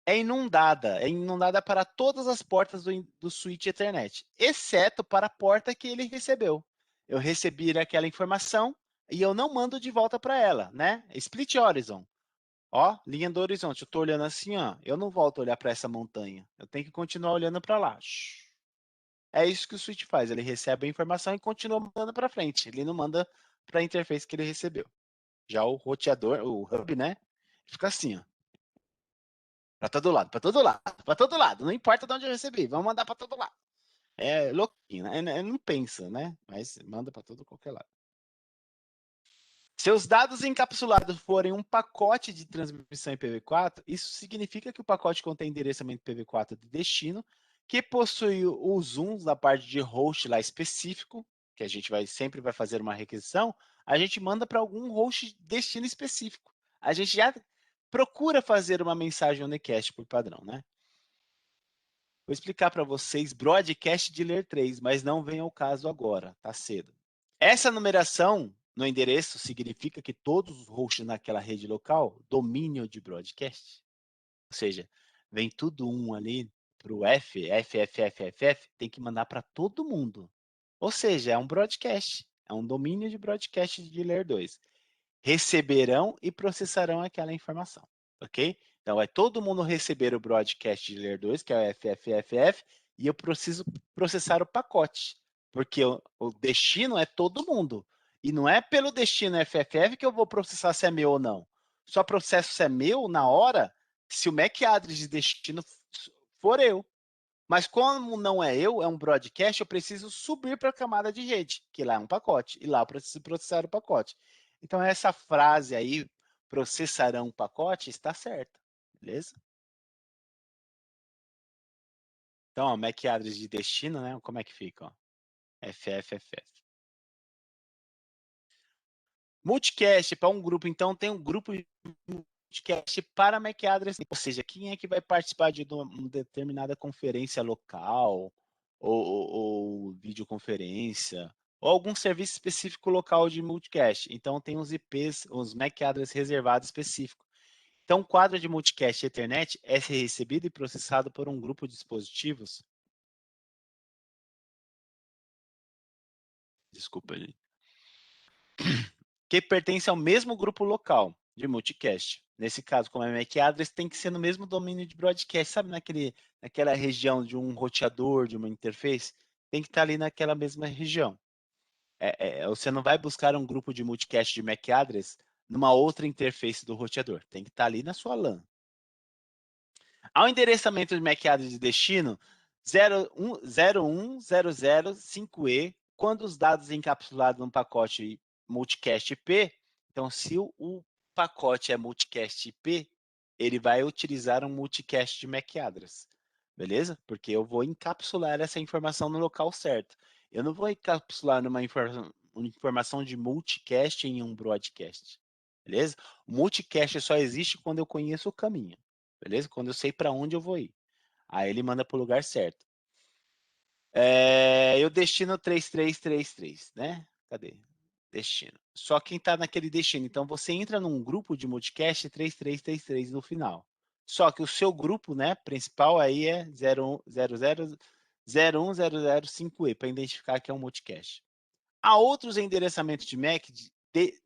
Speaker 1: é inundada para todas as portas do switch Ethernet, exceto para a porta que ele recebeu. Eu recebi aquela informação e eu não mando de volta para ela, né? Split horizon. Ó, linha do horizonte. Eu estou olhando assim, ó. Eu não volto a olhar para essa montanha. Eu tenho que continuar olhando para lá. É isso que o switch faz. Ele recebe a informação e continua mandando para frente. Ele não manda para a interface que ele recebeu. Já o roteador, o hub, né? Fica assim, ó. Para todo lado, para todo lado, para todo lado. Não importa de onde eu recebi, vamos mandar para todo lado. É louquinho, né? Ele não pensa, né? Mas manda para todo qualquer lado. Se os dados encapsulados forem um pacote de transmissão IPv4, isso significa que o pacote contém endereçamento IPv4 de destino, que possui os zooms da parte de host lá específico, que a gente sempre vai fazer uma requisição, a gente manda para algum host destino específico. A gente já procura fazer uma mensagem unicast por padrão, né? Vou explicar para vocês broadcast de layer 3, mas não vem ao caso agora, tá cedo. Essa numeração no endereço significa que todos os hosts naquela rede local dominam de broadcast. Ou seja, vem tudo um ali para o F, tem que mandar para todo mundo. Ou seja, é um broadcast, é um domínio de broadcast de layer 2. Receberão e processarão aquela informação, ok? Então, vai todo mundo receber o broadcast de layer 2, que é o FFFF, e eu preciso processar o pacote, porque o destino é todo mundo. E não é pelo destino FFF que eu vou processar se é meu ou não. Só processo se é meu na hora se o MAC address de destino for eu. Mas como não é eu, é um broadcast, eu preciso subir para a camada de rede, que lá é um pacote, e lá eu preciso processar o pacote. Então, essa frase aí, processarão o pacote, está certa, beleza? Então, ó, MAC address de destino, né? Como é que fica? Ó? FFFF. Multicast para um grupo, então, tem um grupo de multicast para MAC address, ou seja, quem é que vai participar de uma determinada conferência local, ou videoconferência, ou algum serviço específico local de multicast. Então, tem os IPs, os MAC address reservados específicos. Então, o quadro de multicast Ethernet é recebido e processado por um grupo de dispositivos. Desculpa, gente. Que pertence ao mesmo grupo local de multicast. Nesse caso, como é MAC address, tem que ser no mesmo domínio de broadcast, sabe naquela região de um roteador, de uma interface? Tem que estar ali naquela mesma região. Você não vai buscar um grupo de multicast de MAC address numa outra interface do roteador. Tem que estar ali na sua LAN. Ao endereçamento de MAC address de destino 01005E, quando os dados encapsulados num pacote multicast IP, então se o pacote é multicast IP, ele vai utilizar um multicast de MAC address, beleza? Porque eu vou encapsular essa informação no local certo. Eu não vou encapsular uma informação de multicast em um broadcast, beleza? O multicast só existe quando eu conheço o caminho. Beleza? Quando eu sei para onde eu vou ir. Aí ele manda para o lugar certo. Eu destino 3333, né? Cadê? Destino. Só quem está naquele destino. Então você entra num grupo de multicast 3333 no final. Só que o seu grupo, né, principal aí é 01005E para identificar que é um multicast. Há outros endereçamentos de MAC de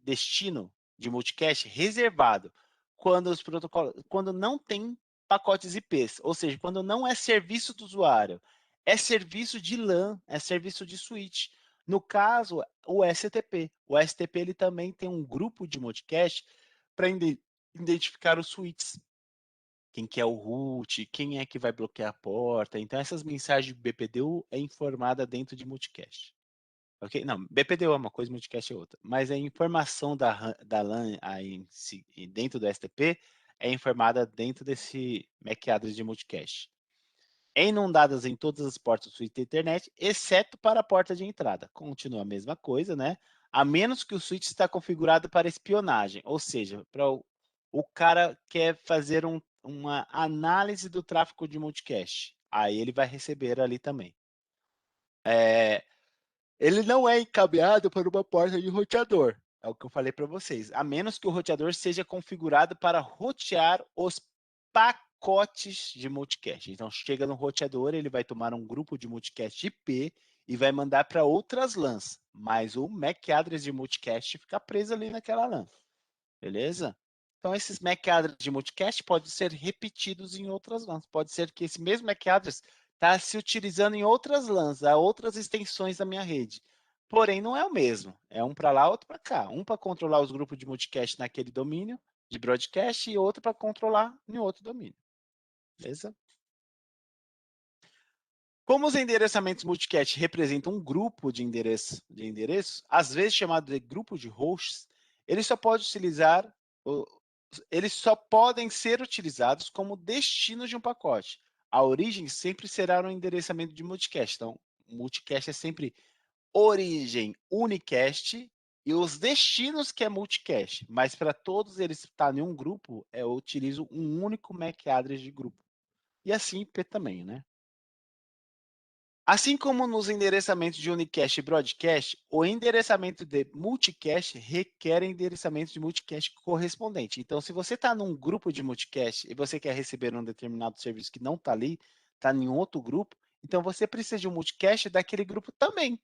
Speaker 1: destino de multicast reservado quando os protocolos, quando não tem pacotes IPs, ou seja, quando não é serviço do usuário, é serviço de LAN, é serviço de switch. No caso, o STP. O STP ele também tem um grupo de multicast para identificar os switches. Quem que é o root, quem é que vai bloquear a porta. Então, essas mensagens de BPDU é informada dentro de multicast. Ok? Não, BPDU é uma coisa, multicast é outra. Mas a informação da LAN aí, dentro do STP é informada dentro desse MAC address de multicast. Inundadas em todas as portas do switch da internet, exceto para a porta de entrada. Continua a mesma coisa, né? A menos que o switch está configurado para espionagem, ou seja, para o cara quer fazer uma análise do tráfego de multicast. Aí ele vai receber ali também. Ele não é encabeado por uma porta de roteador. É o que eu falei para vocês. A menos que o roteador seja configurado para rotear os pacotes pacotes de multicast. Então, chega no roteador, ele vai tomar um grupo de multicast IP e vai mandar para outras LANs, mas o MAC address de multicast fica preso ali naquela LAN, beleza? Então, esses MAC address de multicast podem ser repetidos em outras LANs. Pode ser que esse mesmo MAC address está se utilizando em outras LANs, há outras extensões da minha rede. Porém, não é o mesmo. É um para lá, outro para cá. Um para controlar os grupos de multicast naquele domínio de broadcast e outro para controlar em outro domínio. Beleza? Como os endereçamentos multicast representam um grupo de endereços, às vezes chamado de grupo de hosts, eles só podem utilizar, eles só podem ser utilizados como destino de um pacote. A origem sempre será um endereçamento de multicast. Então, multicast é sempre origem unicast e os destinos que é multicast. Mas para todos eles estar em um grupo, eu utilizo um único MAC address de grupo. E assim IP também, né? Assim como nos endereçamentos de unicast e broadcast, o endereçamento de multicast requer endereçamento de multicast correspondente. Então, se você está num grupo de multicast e você quer receber um determinado serviço que não está ali, está em outro grupo, então você precisa de um multicast daquele grupo também.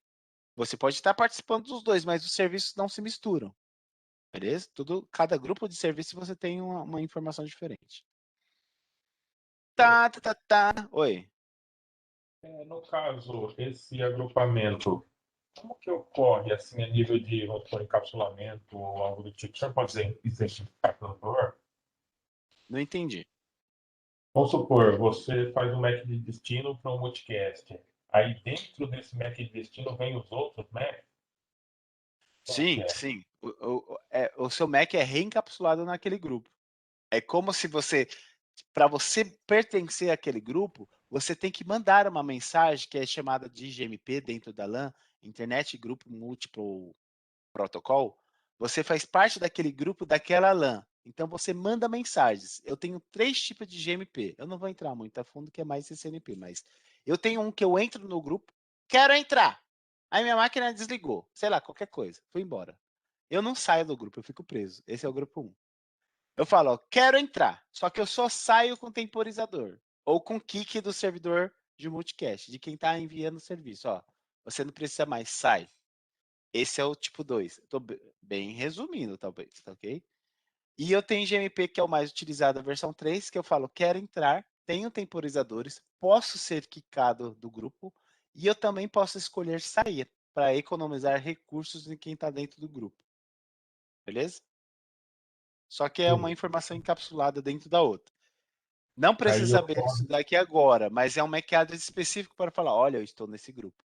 Speaker 1: Você pode estar participando dos dois, mas os serviços não se misturam. Beleza? Cada grupo de serviço você tem uma informação diferente. Oi.
Speaker 2: No caso, esse agrupamento, como que ocorre, assim, a nível de, vamos supor, encapsulamento ou algo do tipo? O senhor pode exemplificar, por favor?
Speaker 1: Não entendi.
Speaker 2: Vamos supor, você faz um match de destino para um multicast. Aí dentro desse match de destino vem os outros matches? Como que
Speaker 1: Sim,
Speaker 2: é?
Speaker 1: sim. O seu Mac é reencapsulado naquele grupo. É como se você, para você pertencer àquele grupo, você tem que mandar uma mensagem que é chamada de IGMP dentro da LAN, Internet Group Multiple Protocol. Você faz parte daquele grupo daquela LAN. Então você manda mensagens. Eu tenho 3 tipos de GMP. Eu não vou entrar muito a fundo, que é mais CCNP, mas eu tenho um que eu entro no grupo, quero entrar. Aí minha máquina desligou, sei lá, qualquer coisa, fui embora. Eu não saio do grupo, eu fico preso. Esse é o grupo 1. Eu falo, ó, quero entrar, só que eu só saio com temporizador ou com kick do servidor de multicast, de quem está enviando o serviço. Ó, você não precisa mais, sai. Esse é o tipo 2. Estou bem resumindo, talvez, tá ok? E eu tenho GMP, que é o mais utilizado, a versão 3, que eu falo, quero entrar, tenho temporizadores, posso ser quicado do grupo, e eu também posso escolher sair, para economizar recursos em quem está dentro do grupo. Beleza? Só que é uma
Speaker 2: Sim.
Speaker 1: informação encapsulada dentro da outra. Não precisa
Speaker 2: Aí
Speaker 1: saber
Speaker 2: ocorre.
Speaker 1: isso daqui agora, mas é um MAC address específico para falar, olha, eu estou nesse grupo.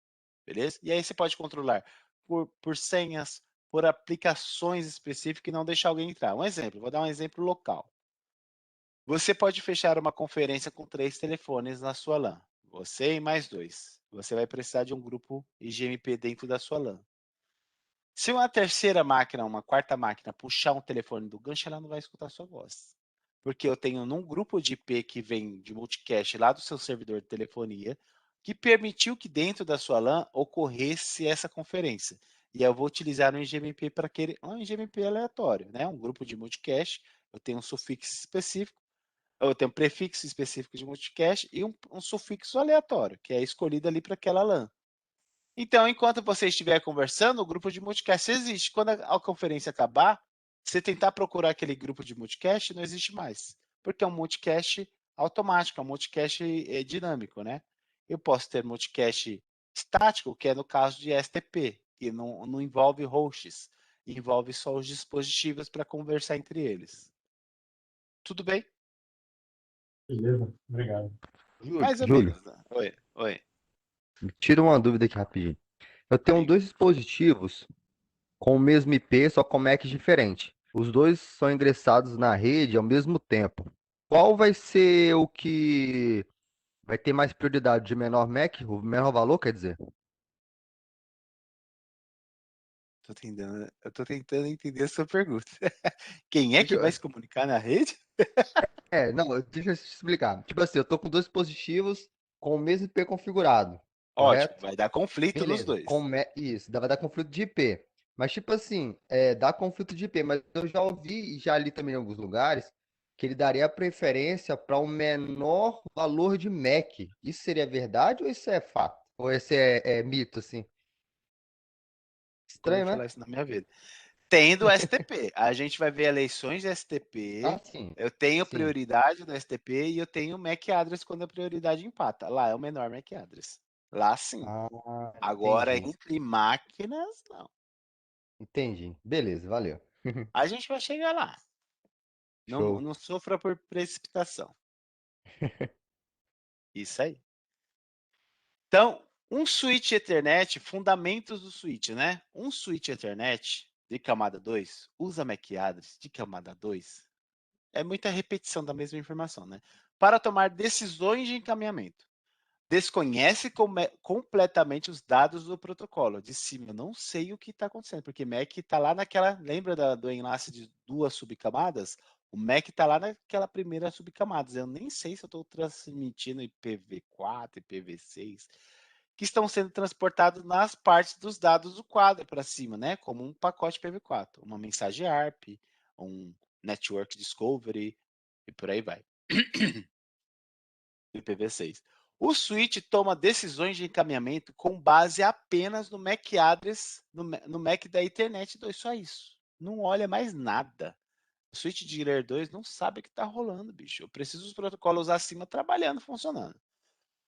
Speaker 1: Beleza? E aí você pode controlar por senhas, por aplicações específicas e não deixar alguém entrar. Um exemplo, vou dar um exemplo local. Você pode fechar uma conferência com 3 telefones na sua LAN. Você e mais 2. Você vai precisar de um grupo IGMP dentro da sua LAN. Se uma terceira máquina, uma quarta máquina, puxar um telefone do gancho, ela não vai escutar a sua voz. Porque eu tenho num grupo de IP que vem de multicast lá do seu servidor de telefonia, que permitiu que dentro da sua LAN ocorresse essa conferência. E eu vou utilizar um IGMP para aquele, um IGMP aleatório, né? Um grupo de multicast, eu tenho um sufixo específico, eu tenho um prefixo específico de multicast e um sufixo aleatório, que é escolhido ali para aquela LAN. Então, enquanto você estiver conversando, o grupo de multicast existe. Quando a conferência acabar, você tentar procurar aquele grupo de multicast, não existe mais. Porque é um multicast automático, é um multicast dinâmico, né? Eu posso ter multicast estático, que é no caso de STP, que não envolve hosts, envolve só os dispositivos para conversar entre eles. Tudo bem?
Speaker 2: Beleza, obrigado.
Speaker 1: Mais ou
Speaker 3: Júlio,
Speaker 1: menos, né? Oi, oi.
Speaker 3: tira uma dúvida aqui rapidinho. Eu tenho
Speaker 1: Diga.
Speaker 3: dois dispositivos com o mesmo IP, só com MAC diferente. Os dois são ingressados na rede ao mesmo tempo. Qual vai ser o que vai ter mais prioridade de menor MAC, o menor valor, quer dizer?
Speaker 1: Eu tô tentando entender a sua pergunta. Quem é
Speaker 3: Deixa
Speaker 1: que vai
Speaker 3: eu-
Speaker 1: se comunicar na rede?
Speaker 3: não, deixa eu te explicar. Tipo assim, eu tô com dois dispositivos com o mesmo IP configurado,
Speaker 1: Ótimo,
Speaker 3: correto?
Speaker 1: vai dar conflito nos
Speaker 3: Beleza,
Speaker 1: dois.
Speaker 3: isso, vai dar conflito de IP. Mas, tipo assim, dá conflito de IP, mas eu já ouvi e já li também em alguns lugares que ele daria preferência para o menor valor de MAC. Isso seria verdade ou isso é fato? Ou esse é mito, assim?
Speaker 1: Nunca ouvi
Speaker 3: Estranho, né?
Speaker 1: falar isso na minha vida. Tem do STP. A gente vai ver eleições de STP.
Speaker 3: Ah, sim.
Speaker 1: Eu tenho
Speaker 3: Sim.
Speaker 1: prioridade no STP e eu tenho MAC address quando a prioridade empata. Lá é o menor MAC address. Lá sim.
Speaker 3: Ah,
Speaker 1: Agora,
Speaker 3: entendi.
Speaker 1: entre máquinas, não.
Speaker 3: Entendi. Beleza, valeu.
Speaker 1: A gente vai chegar lá. Não,
Speaker 3: Show.
Speaker 1: não sofra por precipitação. Isso aí. Então, um switch Ethernet, fundamentos do switch, né? Um switch Ethernet de camada 2 usa MAC address de camada 2. É muita repetição da mesma informação, né? Para tomar decisões de encaminhamento. Desconhece completamente os dados do protocolo. De cima, eu não sei o que está acontecendo, porque MAC está lá naquela. Lembra do enlace de duas subcamadas? O MAC está lá naquela primeira subcamada. Eu nem sei se eu estou transmitindo IPv4, IPv6, que estão sendo transportados nas partes dos dados do quadro para cima, né? Como um pacote IPv4, uma mensagem ARP, um Network Discovery e por aí vai. IPv6. O switch toma decisões de encaminhamento com base apenas no MAC address, no MAC da Ethernet 2, só isso. Não olha mais nada. O switch de Layer 2 não sabe o que está rolando, bicho. Eu preciso dos protocolos acima trabalhando, funcionando.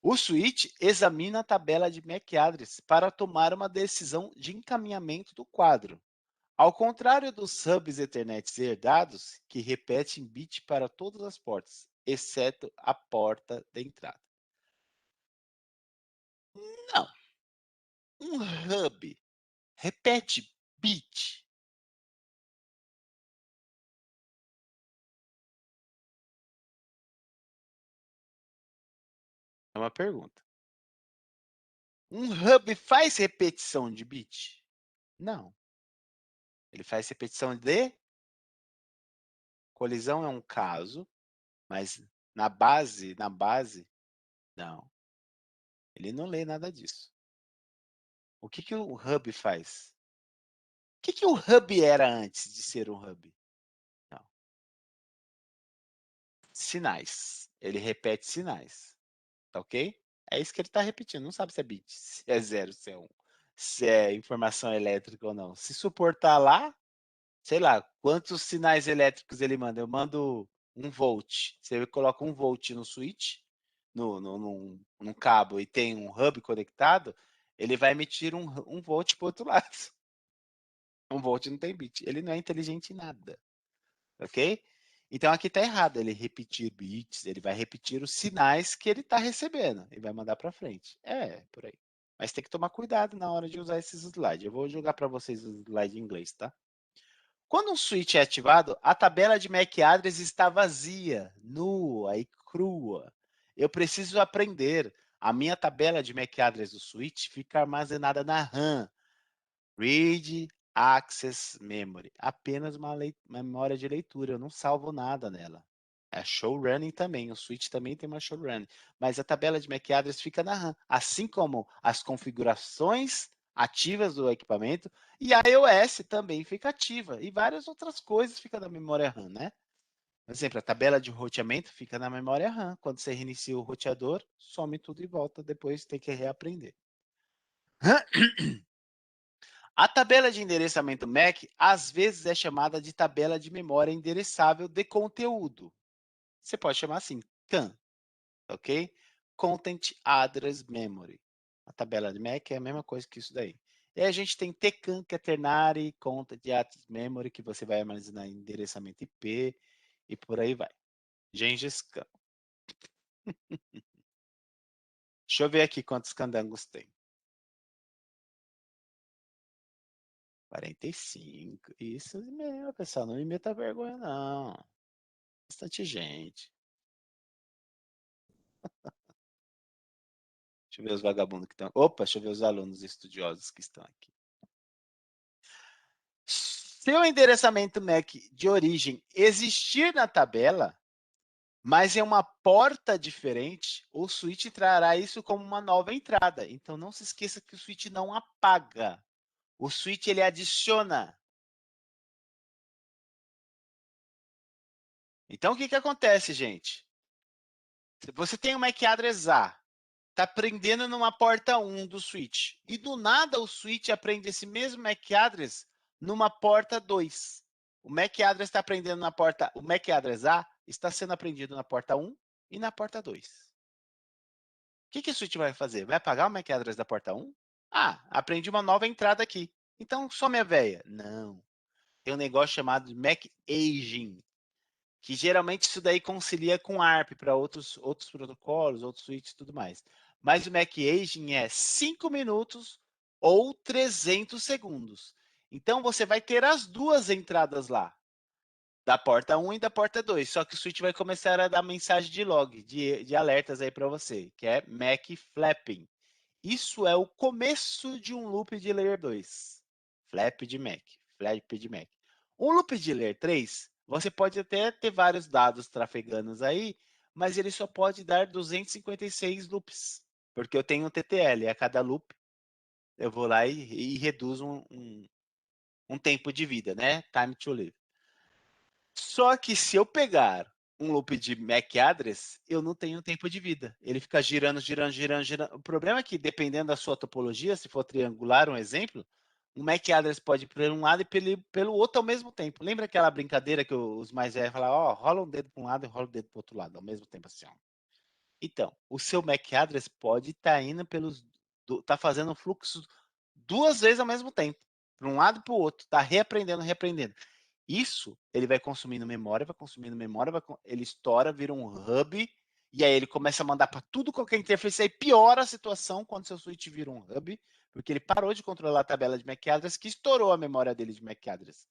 Speaker 1: O switch examina a tabela de MAC address para tomar uma decisão de encaminhamento do quadro. Ao contrário dos hubs Ethernet herdados, que repetem bit para todas as portas, exceto a porta de entrada. Não. Um hub repete bit. É uma pergunta. Um hub faz repetição de bit? Não. Ele faz repetição de colisão é um caso, mas na base, não. Ele não lê nada disso. O que o hub faz? O que o hub era antes de ser um hub? Não. Sinais. Ele repete sinais. Tá ok? É isso que ele está repetindo. Não sabe se é bit, se é 0, se é 1, se é informação elétrica ou não. Se suportar lá, sei lá, quantos sinais elétricos ele manda. Eu mando 1 volt. Você coloca 1 volt no switch, num cabo, e tem um hub conectado, ele vai emitir 1 volt para o outro lado. 1 volt não tem bit. Ele não é inteligente em nada. Ok? Então aqui está errado ele repetir bits, ele vai repetir os sinais que ele está recebendo e vai mandar para frente. É, por aí. Mas tem que tomar cuidado na hora de usar esses slides. Eu vou jogar para vocês o slide em inglês, tá? Quando um switch é ativado, a tabela de MAC address está vazia, nua e crua. Eu preciso aprender. A minha tabela de MAC address do switch fica armazenada na RAM, Read Access Memory, apenas uma memória de leitura, eu não salvo nada nela. É show running também, o switch também tem uma show running, mas a tabela de MAC address fica na RAM, assim como as configurações ativas do equipamento e a iOS também fica ativa e várias outras coisas ficam na memória RAM, né? Por exemplo, a tabela de roteamento fica na memória RAM. Quando você reinicia o roteador, some tudo e volta, depois tem que reaprender. A tabela de endereçamento MAC às vezes é chamada de tabela de memória endereçável de conteúdo. Você pode chamar assim, CAN, ok? Content Address Memory. A tabela de MAC é a mesma coisa que isso daí. E aí a gente tem TCAN, que é Ternary Content Address Memory, que você vai armazenar endereçamento IP e por aí vai. Gengis Khan. Deixa eu ver aqui quantos candangos tem. 45. Isso mesmo, pessoal. Não me meta vergonha, não. Bastante gente. Deixa eu ver os vagabundos que estão. Opa, deixa eu ver os alunos estudiosos que estão aqui. Se o endereçamento MAC de origem existir na tabela, mas em uma porta diferente, o switch trará isso como uma nova entrada. Então não se esqueça que o switch não apaga. O switch ele adiciona. Então, o que acontece, gente? Se você tem um MAC address A, está prendendo numa porta 1 do switch, e do nada o switch aprende esse mesmo MAC address numa porta 2. O MAC address está aprendendo na porta, o MAC address A está sendo aprendido na porta 1 e na porta 2. O que o switch vai fazer? Vai apagar o MAC address da porta 1? Ah, aprendi uma nova entrada aqui. Então, só minha véia. Não. Tem um negócio chamado MAC aging, que geralmente isso daí concilia com ARP para outros protocolos, outros switches e tudo mais. Mas o MAC aging é 5 minutos ou 300 segundos. Então, você vai ter as duas entradas lá, da porta 1 e da porta 2, só que o switch vai começar a dar mensagem de log, de alertas aí para você, que é MAC flapping. Isso é o começo de um loop de layer 2. Flap de MAC. Um loop de layer 3, você pode até ter vários dados trafegando aí, mas ele só pode dar 256 loops, porque eu tenho um TTL, a cada loop eu vou lá e reduzo um tempo de vida, né? Time to live. Só que se eu pegar um loop de MAC address, eu não tenho tempo de vida. Ele fica girando. O problema é que, dependendo da sua topologia, se for triangular, um exemplo, um MAC address pode ir por um lado e pelo outro ao mesmo tempo. Lembra aquela brincadeira que os mais velhos falavam, ó, rola um dedo para um lado e rola o dedo para o outro lado, ao mesmo tempo assim, ó. Então, o seu MAC address pode estar indo tá fazendo um fluxo 2 vezes ao mesmo tempo, para um lado e para o outro, tá reaprendendo. Isso, ele vai consumindo memória, ele estoura, vira um hub, e aí ele começa a mandar para tudo qualquer interface, aí piora a situação quando seu switch vira um hub, porque ele parou de controlar a tabela de MAC address, que estourou a memória dele de MAC address.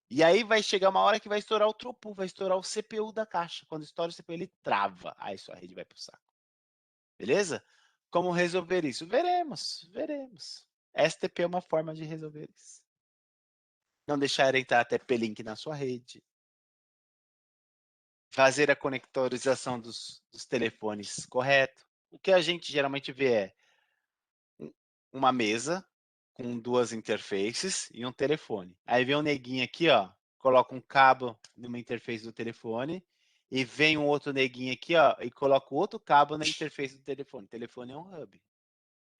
Speaker 1: E aí vai chegar uma hora que vai estourar o throughput, vai estourar o CPU da caixa. Quando estoura o CPU, ele trava. Aí sua rede vai pro saco. Beleza? Como resolver isso? Veremos. STP é uma forma de resolver isso. Não deixar entrar TP-Link na sua rede. Fazer a conectorização dos telefones correto. O que a gente geralmente vê é uma mesa com 2 interfaces e um telefone. Aí vem um neguinho aqui, ó, coloca um cabo numa interface do telefone e vem um outro neguinho aqui, ó, e coloca o outro cabo na interface do telefone. O telefone é um hub.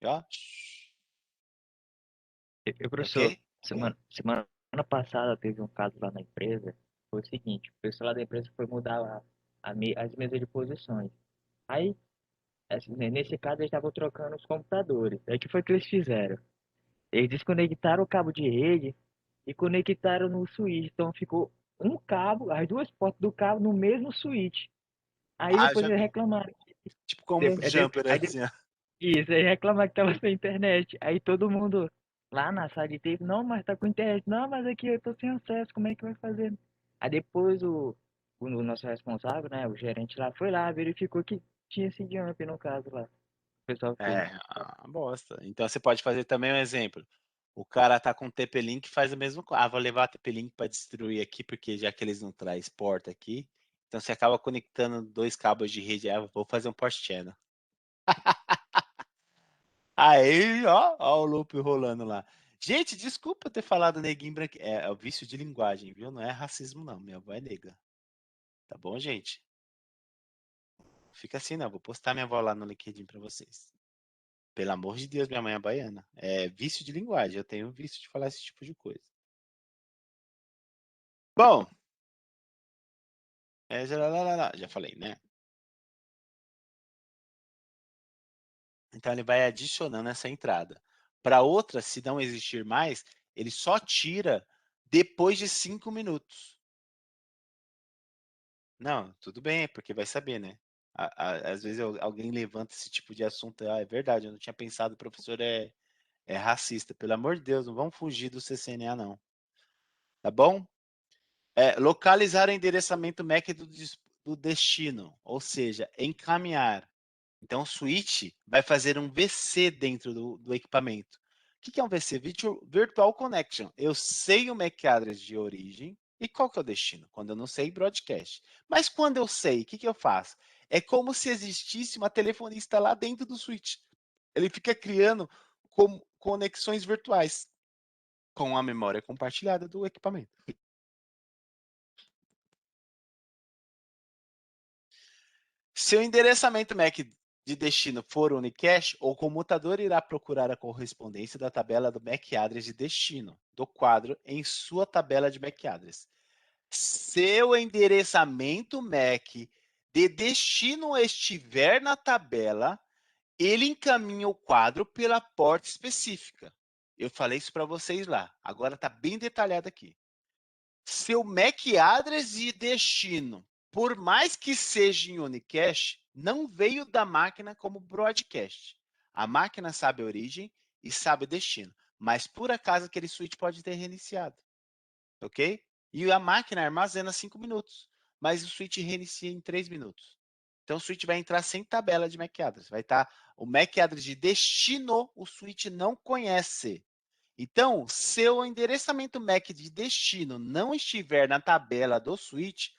Speaker 1: Ó.
Speaker 4: Professor,
Speaker 1: Ok?
Speaker 4: semana passada teve um caso lá na empresa. Foi o seguinte, o pessoal lá da empresa foi mudar as mesas de posições. Aí, assim, nesse caso, eles estavam trocando os computadores. Aí, o que foi que eles fizeram? Eles desconectaram o cabo de rede e conectaram no switch. Então, ficou um cabo, as duas portas do cabo no mesmo switch. Aí,
Speaker 1: Ah,
Speaker 4: depois
Speaker 1: já
Speaker 4: eles
Speaker 1: vi.
Speaker 4: reclamaram.
Speaker 1: Tipo como um jumper, assim, ó.
Speaker 4: Isso, aí reclamar que tava sem internet. Aí todo mundo lá na sala de TI, não, mas tá com internet. Não, mas aqui eu tô sem acesso, como é que vai fazer? Aí depois o nosso responsável, né, o gerente lá, foi lá, verificou que tinha esse jump no caso lá. O pessoal fez.
Speaker 1: É, uma bosta. Então você pode fazer também um exemplo. O cara tá com TP-Link, faz o mesmo. Ah, vou levar a TP-Link para destruir aqui, porque já que eles não trazem porta aqui, então você acaba conectando 2 cabos de rede. Ah, vou fazer um port channel. Aí, ó o loop rolando lá. Gente, desculpa ter falado neguinho branco. É o vício de linguagem, viu? Não é racismo, não. Minha avó é negra. Tá bom, gente? Fica assim, não. Vou postar minha avó lá no LinkedIn para vocês. Pelo amor de Deus, minha mãe é baiana. É vício de linguagem. Eu tenho vício de falar esse tipo de coisa. Bom, já falei, né? Então ele vai adicionando essa entrada. Para outra, se não existir mais, ele só tira depois de 5 minutos. Não, tudo bem, porque vai saber, né? Às vezes alguém levanta esse tipo de assunto. Ah, é verdade, eu não tinha pensado, o professor é racista. Pelo amor de Deus, não vamos fugir do CCNA, não. Tá bom? Localizar o endereçamento MAC do destino, ou seja, encaminhar. Então, o switch vai fazer um VC dentro do equipamento. O que é um VC? Virtual Connection. Eu sei o MAC address de origem e qual que é o destino. Quando eu não sei, broadcast. Mas quando eu sei, o que eu faço? É como se existisse uma telefonista lá dentro do switch. Ele fica criando conexões virtuais com a memória compartilhada do equipamento. Se o endereçamento MAC de destino for unicache, o comutador irá procurar a correspondência da tabela do MAC address de destino do quadro em sua tabela de MAC address. Se o endereçamento MAC de destino estiver na tabela, ele encaminha o quadro pela porta específica. Eu falei isso para vocês lá. Agora está bem detalhado aqui. Seu MAC address de destino, por mais que seja em unicache, não veio da máquina como broadcast. A máquina sabe a origem e sabe o destino, mas por acaso aquele switch pode ter reiniciado, ok? E a máquina armazena 5 minutos, mas o switch reinicia em 3 minutos. Então o switch vai entrar sem tabela de MAC address, vai estar o MAC address de destino, o switch não conhece. Então, se o endereçamento MAC de destino não estiver na tabela do switch,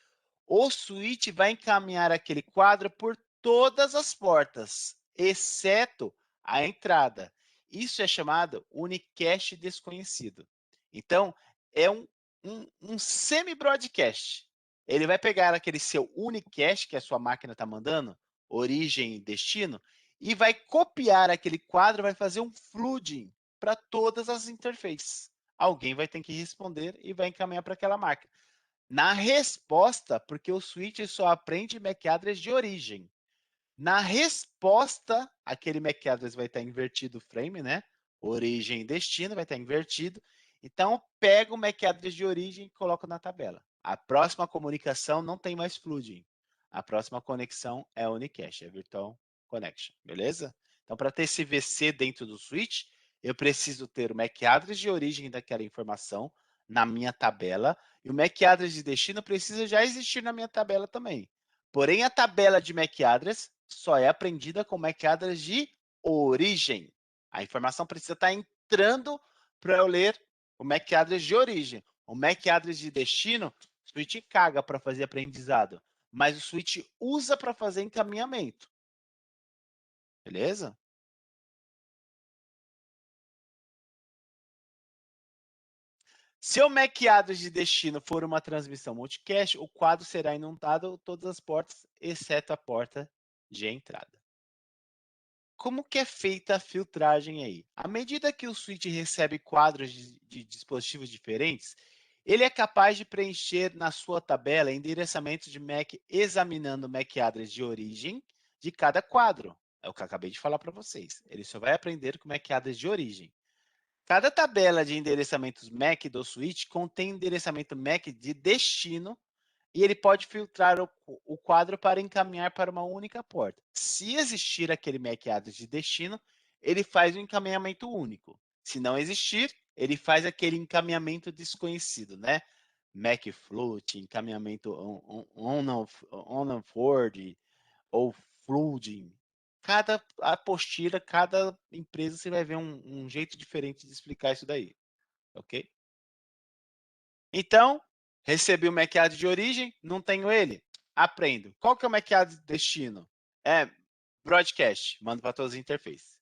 Speaker 1: o switch vai encaminhar aquele quadro por todas as portas, exceto a entrada. Isso é chamado unicache desconhecido. Então, é um semi-broadcast. Ele vai pegar aquele seu unicache que a sua máquina está mandando, origem e destino, e vai copiar aquele quadro, vai fazer um flooding para todas as interfaces. Alguém vai ter que responder e vai encaminhar para aquela máquina. Na resposta, porque o switch só aprende MAC address de origem. Na resposta, aquele MAC address vai estar invertido o frame, né? Origem e destino vai estar invertido. Então, pega o MAC address de origem e coloca na tabela. A próxima comunicação não tem mais flooding. A próxima conexão é unicache, é Virtual Connection, beleza? Então, para ter esse VC dentro do switch, eu preciso ter o MAC address de origem daquela informação na minha tabela e o MAC address de destino precisa já existir na minha tabela também. Porém, a tabela de MAC address só é aprendida com MAC address de origem. A informação precisa estar entrando para eu ler o MAC address de origem. O MAC address de destino, o switch caga para fazer aprendizado, mas o switch usa para fazer encaminhamento. Beleza? Se o MAC address de destino for uma transmissão multicast, o quadro será inundado todas as portas, exceto a porta de entrada. Como que é feita a filtragem aí? À medida que o switch recebe quadros de dispositivos diferentes, ele é capaz de preencher na sua tabela endereçamentos de MAC examinando o MAC address de origem de cada quadro. É o que eu acabei de falar para vocês. Ele só vai aprender com o MAC address de origem. Cada tabela de endereçamentos MAC do switch contém endereçamento MAC de destino e ele pode filtrar o quadro para encaminhar para uma única porta. Se existir aquele MAC address de destino, ele faz um encaminhamento único. Se não existir, ele faz aquele encaminhamento desconhecido, né? MAC float, encaminhamento on-forward ou flooding. Cada apostila, cada empresa, você vai ver um jeito diferente de explicar isso daí, ok? Então, recebi o MAC address de origem, não tenho ele? Aprendo. Qual que é o MAC address de destino? É broadcast, mando para todas as interfaces.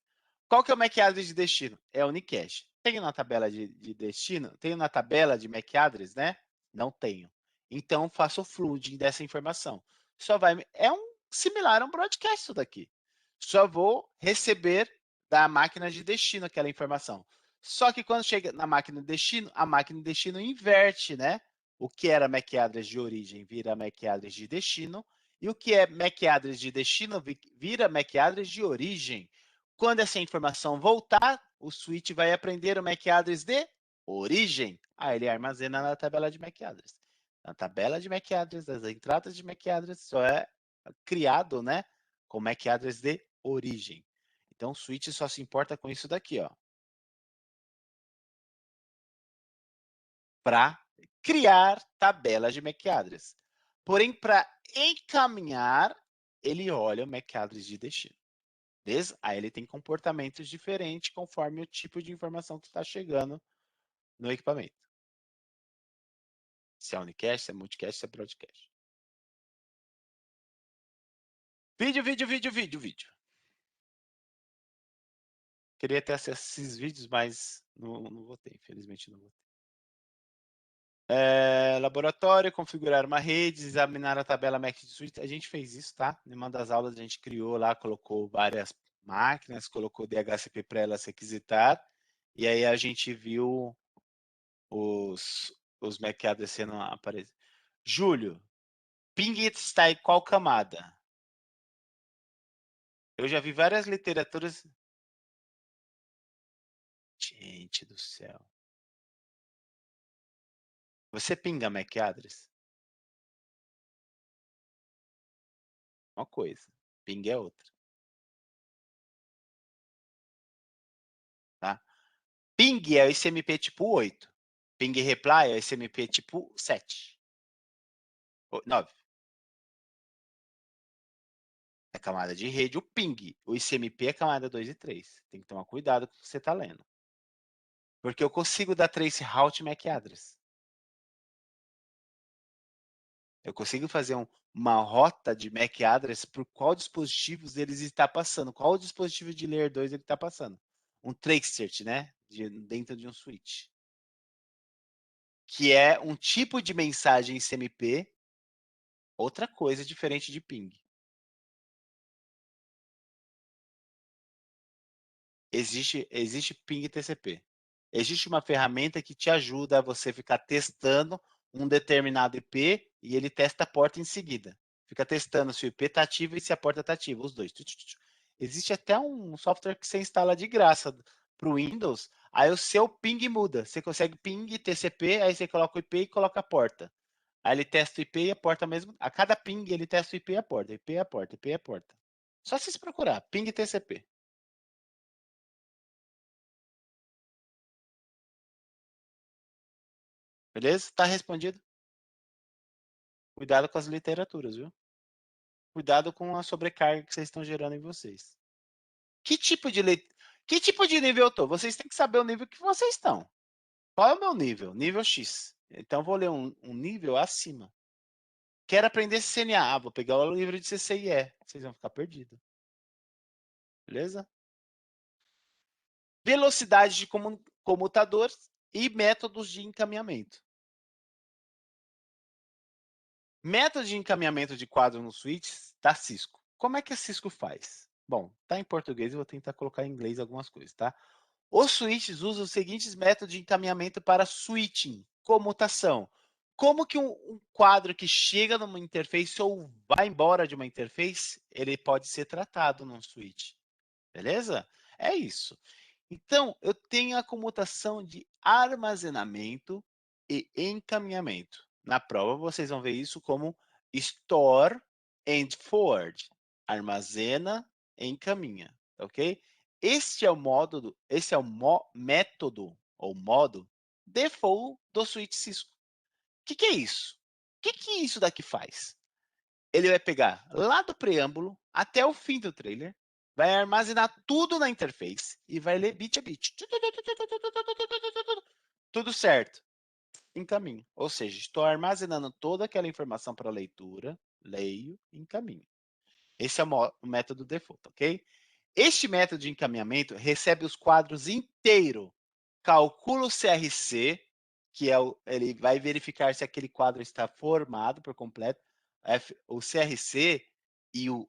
Speaker 1: Qual que é o MAC address de destino? É unicache. Tenho na tabela de destino? Tenho na tabela de MAC address, né? Não tenho. Então, faço o flooding dessa informação. Só vai... É similar a um broadcast isso daqui. Só vou receber da máquina de destino aquela informação. Só que quando chega na máquina de destino, a máquina de destino inverte, né? O que era MAC address de origem vira MAC address de destino, e o que é MAC address de destino vira MAC address de origem. Quando essa informação voltar, o switch vai aprender o MAC address de origem. Aí ele armazena na tabela de MAC address. Na tabela de MAC address, das entradas de MAC address, só é criado, né, com MAC address de origem. Então, o switch só se importa com isso daqui, ó. Para criar tabelas de MAC address. Porém, para encaminhar, ele olha o MAC address de destino. Beleza? Aí ele tem comportamentos diferentes conforme o tipo de informação que está chegando no equipamento. Se é unicast, se é multicast, se é broadcast. Vídeo. Queria ter acesso a esses vídeos, mas não vou ter, infelizmente não vou ter. Laboratório, configurar uma rede, examinar a tabela MAC de switch. A gente fez isso, tá? Em uma das aulas a gente criou lá, colocou várias máquinas, colocou DHCP para elas requisitar, e aí a gente viu os MAC address não aparecer. Júlio, ping está em qual camada? Eu já vi várias literaturas. Gente do céu. Você pinga MAC address? Uma coisa. Ping é outra. Tá? Ping é o ICMP tipo 8. Ping reply é o ICMP tipo 7. 9. É camada de rede, o ping. O ICMP é camada 2 e 3. Tem que tomar cuidado com o que você está lendo. Porque eu consigo dar trace route MAC address. Eu consigo fazer uma rota de MAC address por qual dispositivos eles está passando. Qual dispositivo de layer 2 ele está passando. Um tracert, né? Dentro de um switch. Que é um tipo de mensagem ICMP, outra coisa diferente de ping. Existe ping TCP. Existe uma ferramenta que te ajuda a você ficar testando um determinado IP e ele testa a porta em seguida. Fica testando se o IP está ativo e se a porta está ativa, os dois. Existe até um software que você instala de graça para o Windows, aí o seu ping muda. Você consegue ping TCP, aí você coloca o IP e coloca a porta. Aí ele testa o IP e a porta mesmo. A cada ping ele testa o IP e a porta, IP e a porta, IP e a porta. Só se procurar, ping TCP. Beleza? Tá respondido? Cuidado com as literaturas, viu? Cuidado com a sobrecarga que vocês estão gerando em vocês. Que tipo de nível eu tô? Vocês têm que saber o nível que vocês estão. Qual é o meu nível? Nível X. Então, vou ler um nível acima. Quero aprender CCNA. Ah, vou pegar o livro de CCIE. Vocês vão ficar perdidos. Beleza? Velocidade de comutadores e métodos de encaminhamento. Método de encaminhamento de quadro no switch da Cisco. Como é que a Cisco faz? Bom, tá em português, eu vou tentar colocar em inglês algumas coisas, tá? Os switches usam os seguintes métodos de encaminhamento para switching, comutação. Como que um quadro que chega numa interface ou vai embora de uma interface, ele pode ser tratado num switch. Beleza? É isso. Então, eu tenho a comutação de armazenamento e encaminhamento. Na prova, vocês vão ver isso como store and forward. Armazena e encaminha, ok? Esse é o método ou modo default do switch Cisco. O que é isso? O que isso daqui faz? Ele vai pegar lá do preâmbulo até o fim do trailer, vai armazenar tudo na interface e vai ler bit a bit. Tudo certo. Encaminho. Ou seja, estou armazenando toda aquela informação para leitura, leio, encaminho. Esse é o método default, ok? Este método de encaminhamento recebe os quadros inteiro, calcula o CRC, que é ele vai verificar se aquele quadro está formado por completo. O CRC e o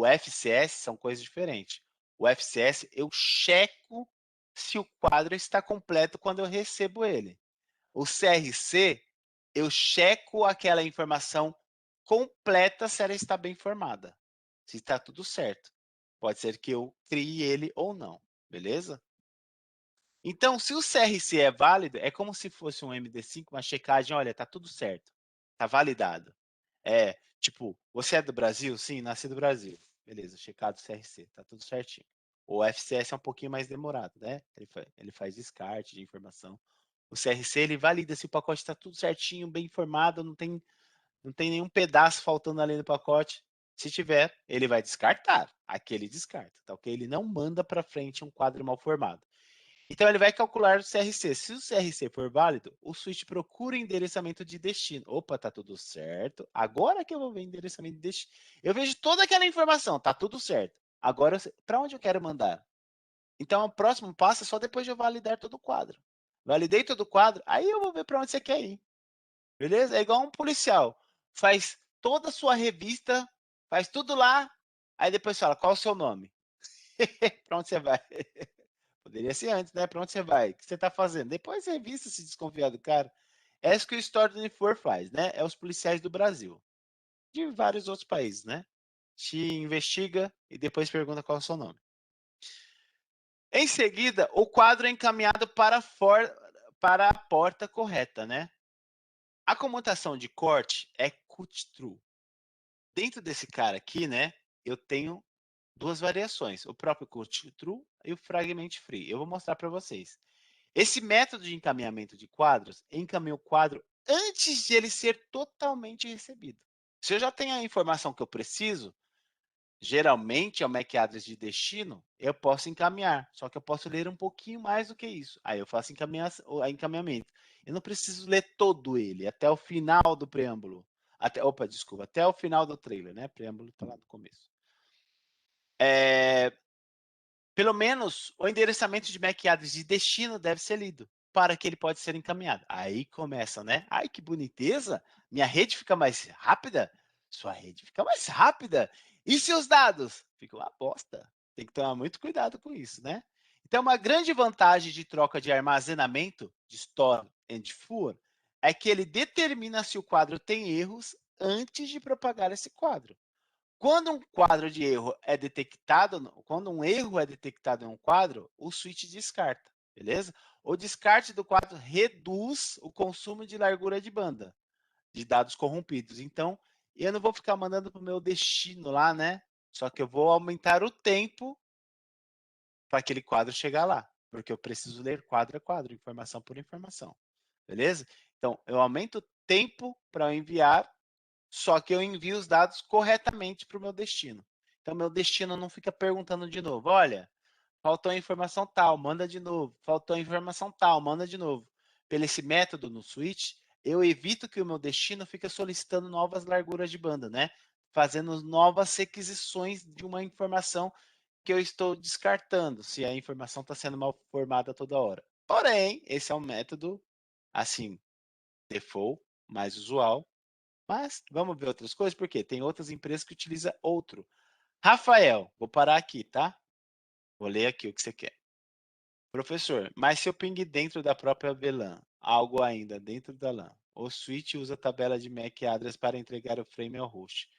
Speaker 1: FCS são coisas diferentes. O FCS, eu checo se o quadro está completo quando eu recebo ele. O CRC, eu checo aquela informação completa se ela está bem formada. Se está tudo certo. Pode ser que eu crie ele ou não, beleza? Então, se o CRC é válido, é como se fosse um MD5, uma checagem, olha, tá tudo certo, tá validado. É, tipo, você é do Brasil? Sim, nasci do Brasil. Beleza, checado o CRC, tá tudo certinho. O FCS é um pouquinho mais demorado, né? Ele faz descarte de informação. O CRC, ele valida se o pacote está tudo certinho, bem informado, não tem nenhum pedaço faltando ali no pacote. Se tiver, ele vai descartar. Aqui ele descarta, tá ok? Ele não manda para frente um quadro mal formado. Então, ele vai calcular o CRC. Se o CRC for válido, o switch procura endereçamento de destino. Opa, tá tudo certo. Agora que eu vou ver endereçamento de destino. Eu vejo toda aquela informação, tá tudo certo. Agora, para onde eu quero mandar? Então, o próximo passo é só depois de eu validar todo o quadro. Validei todo o quadro, aí eu vou ver para onde você quer ir. Beleza? É igual um policial. Faz toda a sua revista, faz tudo lá, aí depois fala, qual o seu nome? Pra onde você vai? Poderia ser antes, né? Pra onde você vai? O que você tá fazendo? Depois a revista se desconfiar do cara. É isso que o Story do Unifor faz, né? É os policiais do Brasil. De vários outros países, né? Te investiga e depois pergunta qual é o seu nome. Em seguida, o quadro é encaminhado para a porta correta, né? A comutação de corte é cut-through. Dentro desse cara aqui, né, eu tenho duas variações, o próprio cut-through e o fragment free. Eu vou mostrar para vocês. Esse método de encaminhamento de quadros encaminha o quadro antes de ele ser totalmente recebido. Se eu já tenho a informação que eu preciso, geralmente é o MAC address de destino, eu posso encaminhar, só que eu posso ler um pouquinho mais do que isso. Aí eu faço encaminhamento. Eu não preciso ler todo ele, até o final do preâmbulo. Até o final do trailer, né? Preâmbulo está lá no começo. Pelo menos o endereçamento de MAC address de destino deve ser lido para que ele pode ser encaminhado. Aí começa, né? Ai, que boniteza! Minha rede fica mais rápida? Sua rede fica mais rápida. E seus dados? Fica uma bosta. Tem que tomar muito cuidado com isso, né? Então, uma grande vantagem de troca de armazenamento, de store and for, é que ele determina se o quadro tem erros antes de propagar esse quadro. Quando um quadro de erro é detectado, quando um erro é detectado em um quadro, o switch descarta, beleza? O descarte do quadro reduz o consumo de largura de banda de dados corrompidos. Então, eu não vou ficar mandando para o meu destino lá, né? Só que eu vou aumentar o tempo para aquele quadro chegar lá, porque eu preciso ler quadro a quadro, informação por informação, beleza? Então, eu aumento o tempo para enviar, só que eu envio os dados corretamente para o meu destino. Então, meu destino não fica perguntando de novo, olha, faltou a informação tal, manda de novo. Faltou a informação tal, manda de novo. Pelo esse método no switch, eu evito que o meu destino fique solicitando novas larguras de banda, né? Fazendo novas requisições de uma informação que eu estou descartando, se a informação está sendo mal formada toda hora. Porém, esse é um método, assim, default, mais usual. Mas vamos ver outras coisas, porque tem outras empresas que utilizam outro. Rafael, vou parar aqui, tá? Vou ler aqui o que você quer. Professor, mas se eu ping dentro da própria VLAN, algo ainda dentro da LAN, o switch usa a tabela de MAC address para entregar o frame ao host.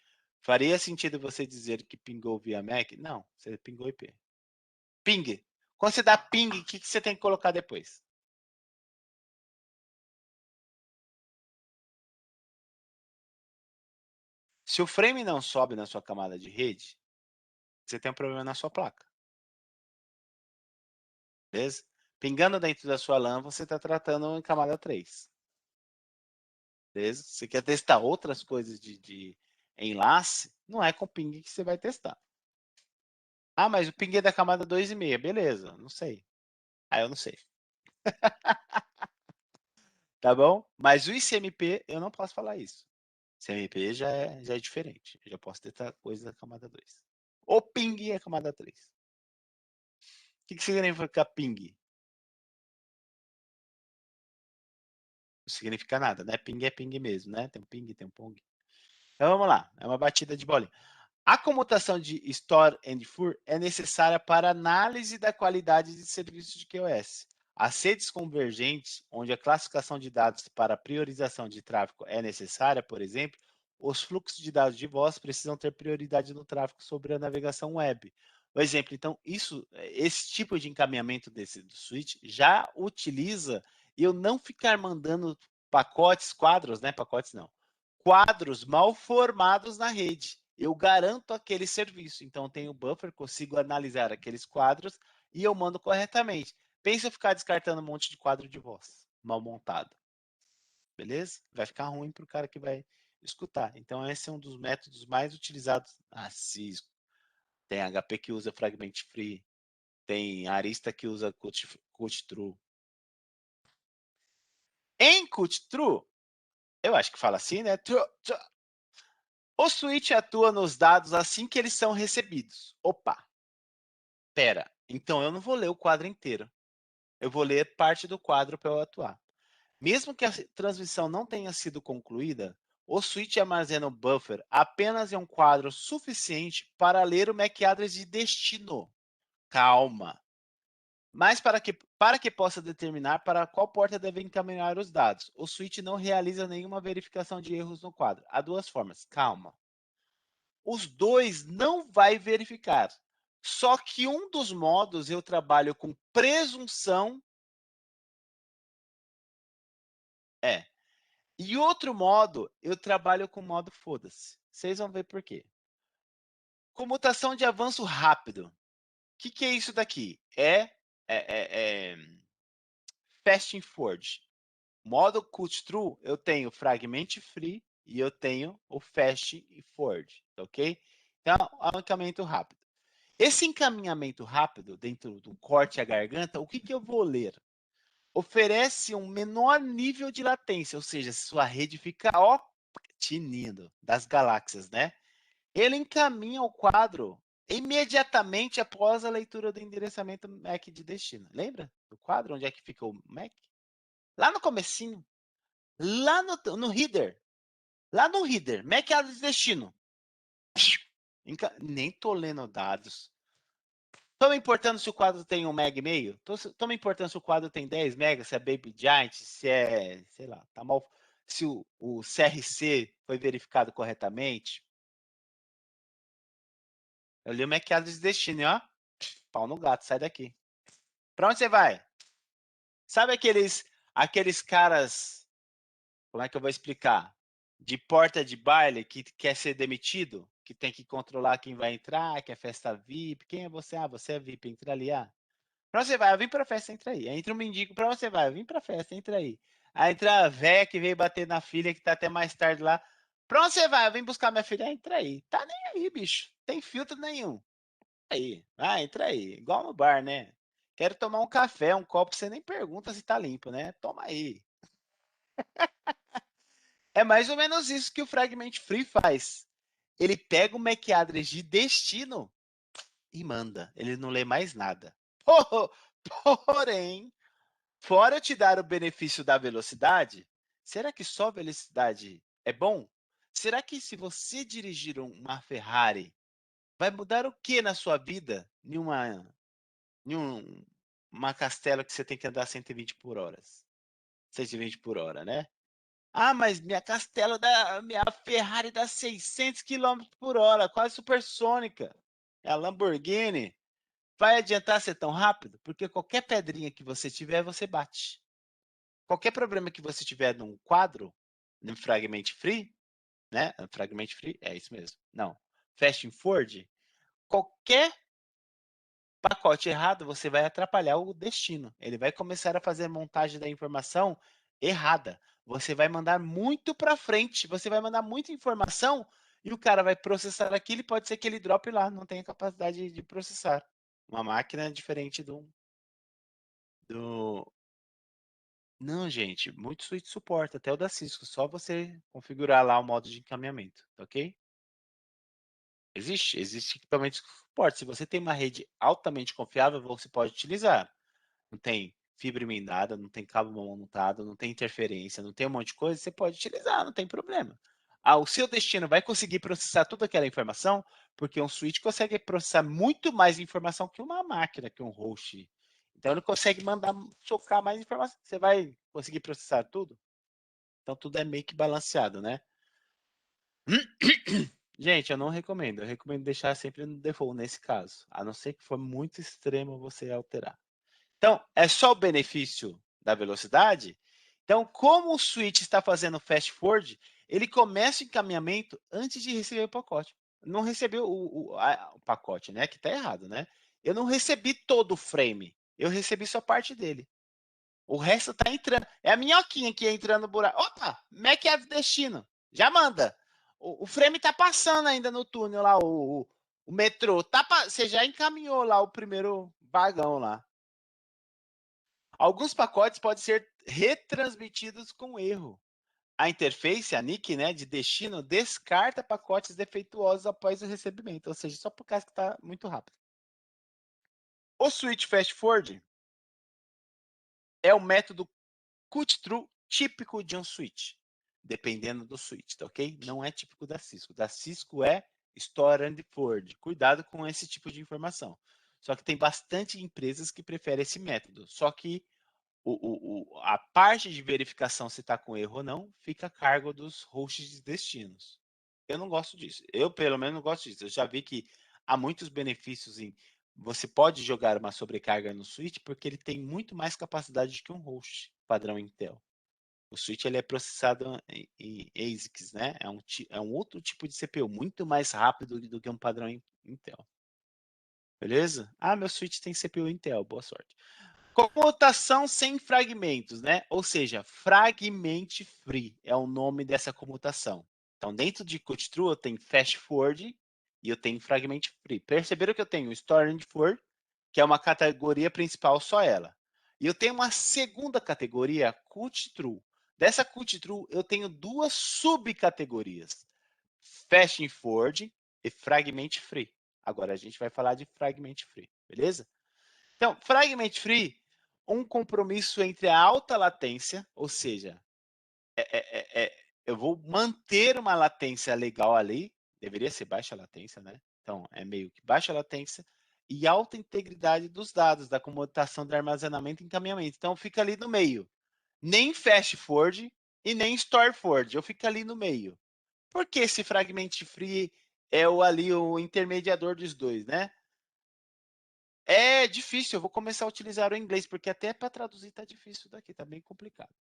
Speaker 1: Faria sentido você dizer que pingou via MAC? Não, você pingou IP. Ping. Quando você dá ping, o que você tem que colocar depois? Se o frame não sobe na sua camada de rede, você tem um problema na sua placa. Beleza? Pingando dentro da sua LAN, você está tratando em camada 3. Beleza? Você quer testar outras coisas de enlace, não é com ping que você vai testar. Ah, mas o ping é da camada 2,5. Beleza, não sei. Ah, eu não sei. Tá bom? Mas o ICMP, eu não posso falar isso. ICMP já é diferente. Eu já posso testar coisa da camada 2. O ping é a camada 3. O que significa ping? Não significa nada, né? Ping é ping mesmo, né? Tem um ping, tem um pong. Então vamos lá. É uma batida de bolinha. A comutação de store and for é necessária para análise da qualidade de serviço de QoS. As redes convergentes, onde a classificação de dados para priorização de tráfego é necessária, por exemplo, os fluxos de dados de voz precisam ter prioridade no tráfego sobre a navegação web. O exemplo, então, esse tipo de encaminhamento do switch já utiliza eu não ficar mandando pacotes, quadros, né? Pacotes não. Quadros mal formados na rede. Eu garanto aquele serviço. Então, eu tenho buffer, consigo analisar aqueles quadros e eu mando corretamente. Pensa eu ficar descartando um monte de quadro de voz mal montado. Beleza? Vai ficar ruim para o cara que vai escutar. Então, esse é um dos métodos mais utilizados na Cisco. Tem HP que usa fragment free. Tem Arista que usa cut true. Em cut true, eu acho que fala assim, né? O switch atua nos dados assim que eles são recebidos. Opa! Pera, então eu não vou ler o quadro inteiro. Eu vou ler parte do quadro para eu atuar. Mesmo que a transmissão não tenha sido concluída, o switch armazena o buffer apenas em um quadro suficiente para ler o MAC address de destino. Calma. Mas para que possa determinar para qual porta deve encaminhar os dados, o switch não realiza nenhuma verificação de erros no quadro. Há duas formas. Calma. Os dois não vai verificar. Só que um dos modos eu trabalho com presunção. E outro modo, eu trabalho com modo foda-se. Vocês vão ver por quê. Comutação de avanço rápido. O que é isso daqui? É fast forward. Modo cut through, eu tenho fragment free e eu tenho o fast forward, ok? Então, encaminhamento rápido. Esse encaminhamento rápido, dentro do corte à garganta, o que eu vou ler? Oferece um menor nível de latência, ou seja, sua rede fica, ó, tinindo das galáxias, né? Ele encaminha o quadro imediatamente após a leitura do endereçamento MAC de destino. Lembra do quadro? Onde é que fica o MAC? Lá no comecinho. Lá no header. Lá no header. MAC address de destino. Nem tô lendo dados. Toma importando se o quadro tem 1 meg e meio? Toma importando se o quadro tem 10 megas, se é Baby Giant, se é, sei lá, tá mal, se o CRC foi verificado corretamente. Eu li o MAC address de destino, ó. Pau no gato, sai daqui. Pra onde você vai? Sabe aqueles caras, como é que eu vou explicar? De porta de baile que quer ser demitido, que tem que controlar quem vai entrar, que é festa VIP. Quem é você? Ah, você é VIP, entra ali. Ah, pra onde você vai? Eu vim pra festa, entra aí. Aí entra um mendigo, pra onde você vai? Eu vim pra festa, entra aí. Aí entra a véia que veio bater na filha, que tá até mais tarde lá. Pra onde você vai? Eu vim buscar minha filha, entra aí. Tá nem aí, bicho. Tem filtro nenhum. Aí, entra aí. Igual no bar, né? Quero tomar um café, um copo, você nem pergunta se tá limpo, né? Toma aí. É mais ou menos isso que o Fragment Free faz. Ele pega o MAC address de destino e manda. Ele não lê mais nada. Porém, fora eu te dar o benefício da velocidade, será que só velocidade é bom? Será que se você dirigir uma Ferrari, vai mudar o que na sua vida em uma Castelo que você tem que andar 120 por hora? 120 por hora, né? Ah, mas minha Ferrari dá 600 km por hora, quase supersônica. É a Lamborghini. Vai adiantar ser tão rápido? Porque qualquer pedrinha que você tiver, você bate. Qualquer problema que você tiver num quadro, no Fragment Free, né? Fragment Free, é isso mesmo. Não. Fast Forward, qualquer pacote errado, você vai atrapalhar o destino. Ele vai começar a fazer a montagem da informação errada. Você vai mandar muito para frente, você vai mandar muita informação e o cara vai processar aquilo e pode ser que ele drope lá, não tenha capacidade de processar. Uma máquina diferente do... Não, gente, muito switch suporta, até o da Cisco, só você configurar lá o modo de encaminhamento, ok? Existe equipamento que suporta. Se você tem uma rede altamente confiável, você pode utilizar. Não tem fibra emendada, não tem cabo montado, não tem interferência, não tem um monte de coisa, você pode utilizar, não tem problema. O seu destino vai conseguir processar toda aquela informação, porque um switch consegue processar muito mais informação que uma máquina, que um host. Então ele consegue mandar socar mais informação. Você vai conseguir processar tudo? Então tudo é meio que balanceado, né? Gente, eu não recomendo. Eu recomendo deixar sempre no default nesse caso. A não ser que for muito extremo você alterar. Então, é só o benefício da velocidade? Então, como o switch está fazendo fast forward, ele começa o encaminhamento antes de receber o pacote. Não recebeu o pacote, né? Que está errado, né? Eu não recebi todo o frame. Eu recebi só parte dele. O resto está entrando. É a minhoquinha que entra no buraco. Opa! Mac é destino. Já manda. O frame está passando ainda no túnel lá, o metrô. Você já encaminhou lá o primeiro vagão lá. Alguns pacotes podem ser retransmitidos com erro. A interface, a NIC, né, de destino, descarta pacotes defeituosos após o recebimento, ou seja, só por causa que está muito rápido. O switch fast forward é o método cut through típico de um switch, dependendo do switch, tá ok? Não é típico da Cisco. Da Cisco é Store and Forward. Cuidado com esse tipo de informação. Só que tem bastante empresas que preferem esse método. Só que a parte de verificação se está com erro ou não fica a cargo dos hosts de destinos. Eu não gosto disso. Eu, pelo menos, não gosto disso. Eu já vi que há muitos benefícios em você pode jogar uma sobrecarga no switch porque ele tem muito mais capacidade que um host padrão Intel. O switch ele é processado em ASICs, né? É um outro tipo de CPU, muito mais rápido do que um padrão Intel. Beleza? Ah, meu switch tem CPU Intel, boa sorte. Comutação sem fragmentos, né? Ou seja, fragment free é o nome dessa comutação. Então, dentro de Cut True, eu tenho Fast Forward e eu tenho Fragment Free. Perceberam que eu tenho Store and Forward, que é uma categoria principal, só ela. E eu tenho uma segunda categoria, Cut True. Dessa Cut True, eu tenho duas subcategorias, Fast Forward e Fragment Free. Agora, a gente vai falar de Fragment Free, beleza? Então, Fragment Free, um compromisso entre a alta latência, ou seja, eu vou manter uma latência legal ali, deveria ser baixa latência, né? Então, é meio que baixa latência e alta integridade dos dados, da comutação de armazenamento e encaminhamento. Então, fica ali no meio. Nem fast forward e nem store forward, eu fico ali no meio. Por que esse fragment free é o intermediador dos dois, né? É difícil, eu vou começar a utilizar o inglês, porque até para traduzir tá difícil daqui, tá bem complicado.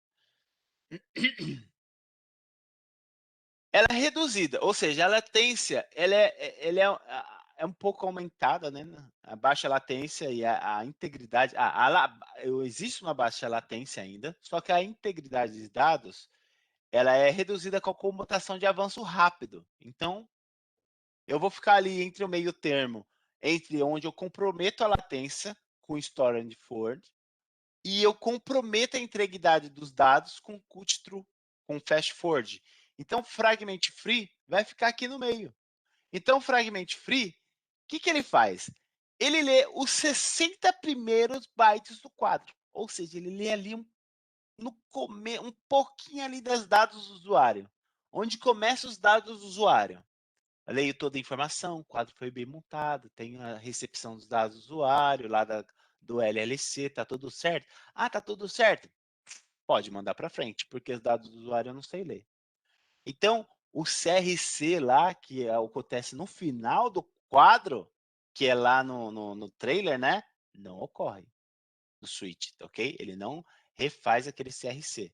Speaker 1: Ela é reduzida, ou seja, a latência é um pouco aumentada, né? A baixa latência e a integridade. Existe uma baixa latência ainda, só que a integridade de dados ela é reduzida com a comutação de avanço rápido. Então, eu vou ficar ali entre o meio termo, entre onde eu comprometo a latência com Store and Forward e eu comprometo a integridade dos dados com Cut True, com Fast Forward. Então, Fragment Free vai ficar aqui no meio. Então, Fragment Free, o que ele faz? Ele lê os 60 primeiros bytes do quadro. Ou seja, ele lê ali um pouquinho ali dos dados do usuário. Onde começam os dados do usuário. Eu leio toda a informação, o quadro foi bem montado, tem a recepção dos dados do usuário, lá do LLC, tá tudo certo? Ah, tá tudo certo. Pode mandar para frente, porque os dados do usuário eu não sei ler. Então, o CRC lá, que acontece no final do quadro, que é lá no trailer, né? Não ocorre no switch, ok? Ele não refaz aquele CRC,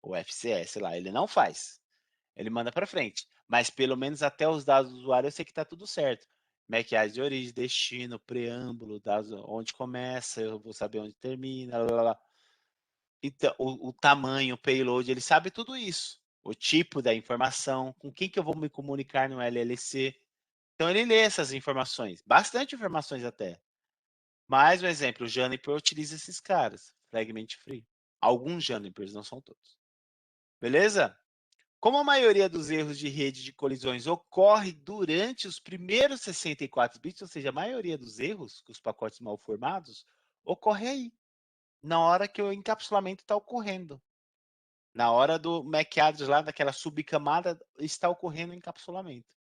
Speaker 1: ou FCS lá, ele não faz. Ele manda para frente. Mas pelo menos até os dados do usuário eu sei que está tudo certo. MAC de origem, destino, preâmbulo, dados onde começa, eu vou saber onde termina, blá, blá, blá. Então, o tamanho, o payload, ele sabe tudo isso. O tipo da informação, com quem que eu vou me comunicar no LLC. Então ele lê essas informações, bastante informações até. Mais um exemplo, o Juniper utiliza esses caras, Fragment Free. Alguns Junipers, não são todos. Beleza? Como a maioria dos erros de rede de colisões ocorre durante os primeiros 64 bits, ou seja, a maioria dos erros, os pacotes mal formados, ocorre aí, na hora que o encapsulamento está ocorrendo. Na hora do MAC address lá, daquela subcamada, está ocorrendo o encapsulamento.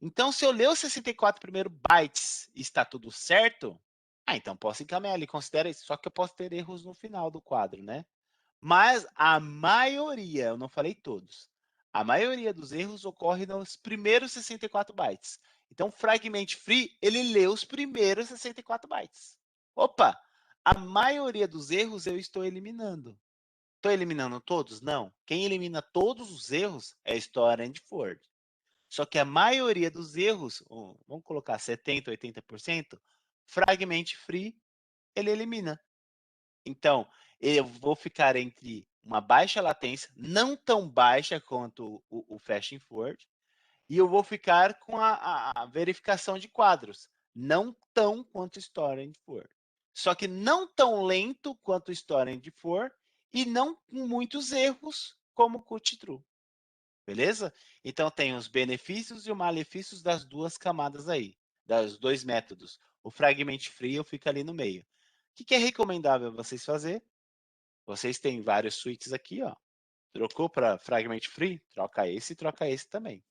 Speaker 1: Então, se eu ler os 64 primeiros bytes e está tudo certo, então posso encaminhar ali, considera isso. Só que eu posso ter erros no final do quadro, né? Mas a maioria, eu não falei todos, a maioria dos erros ocorre nos primeiros 64 bytes. Então, Fragment Free, ele lê os primeiros 64 bytes. Opa, a maioria dos erros eu estou eliminando. Estou eliminando todos? Não. Quem elimina todos os erros é Store and Forward. Só que a maioria dos erros, vamos colocar 70%, 80%, Fragment Free, ele elimina. Então, eu vou ficar entre uma baixa latência, não tão baixa quanto o Fast Forward, e eu vou ficar com a verificação de quadros, não tão quanto Store and For. Só que não tão lento quanto Store and For e não com muitos erros como Cut True. Beleza? Então tem os benefícios e os malefícios das duas camadas aí, dos dois métodos. O Fragment Free eu fico ali no meio. O que é recomendável vocês fazer? Vocês têm vários switches aqui, ó. Trocou para fragment free? Troca esse e troca esse também.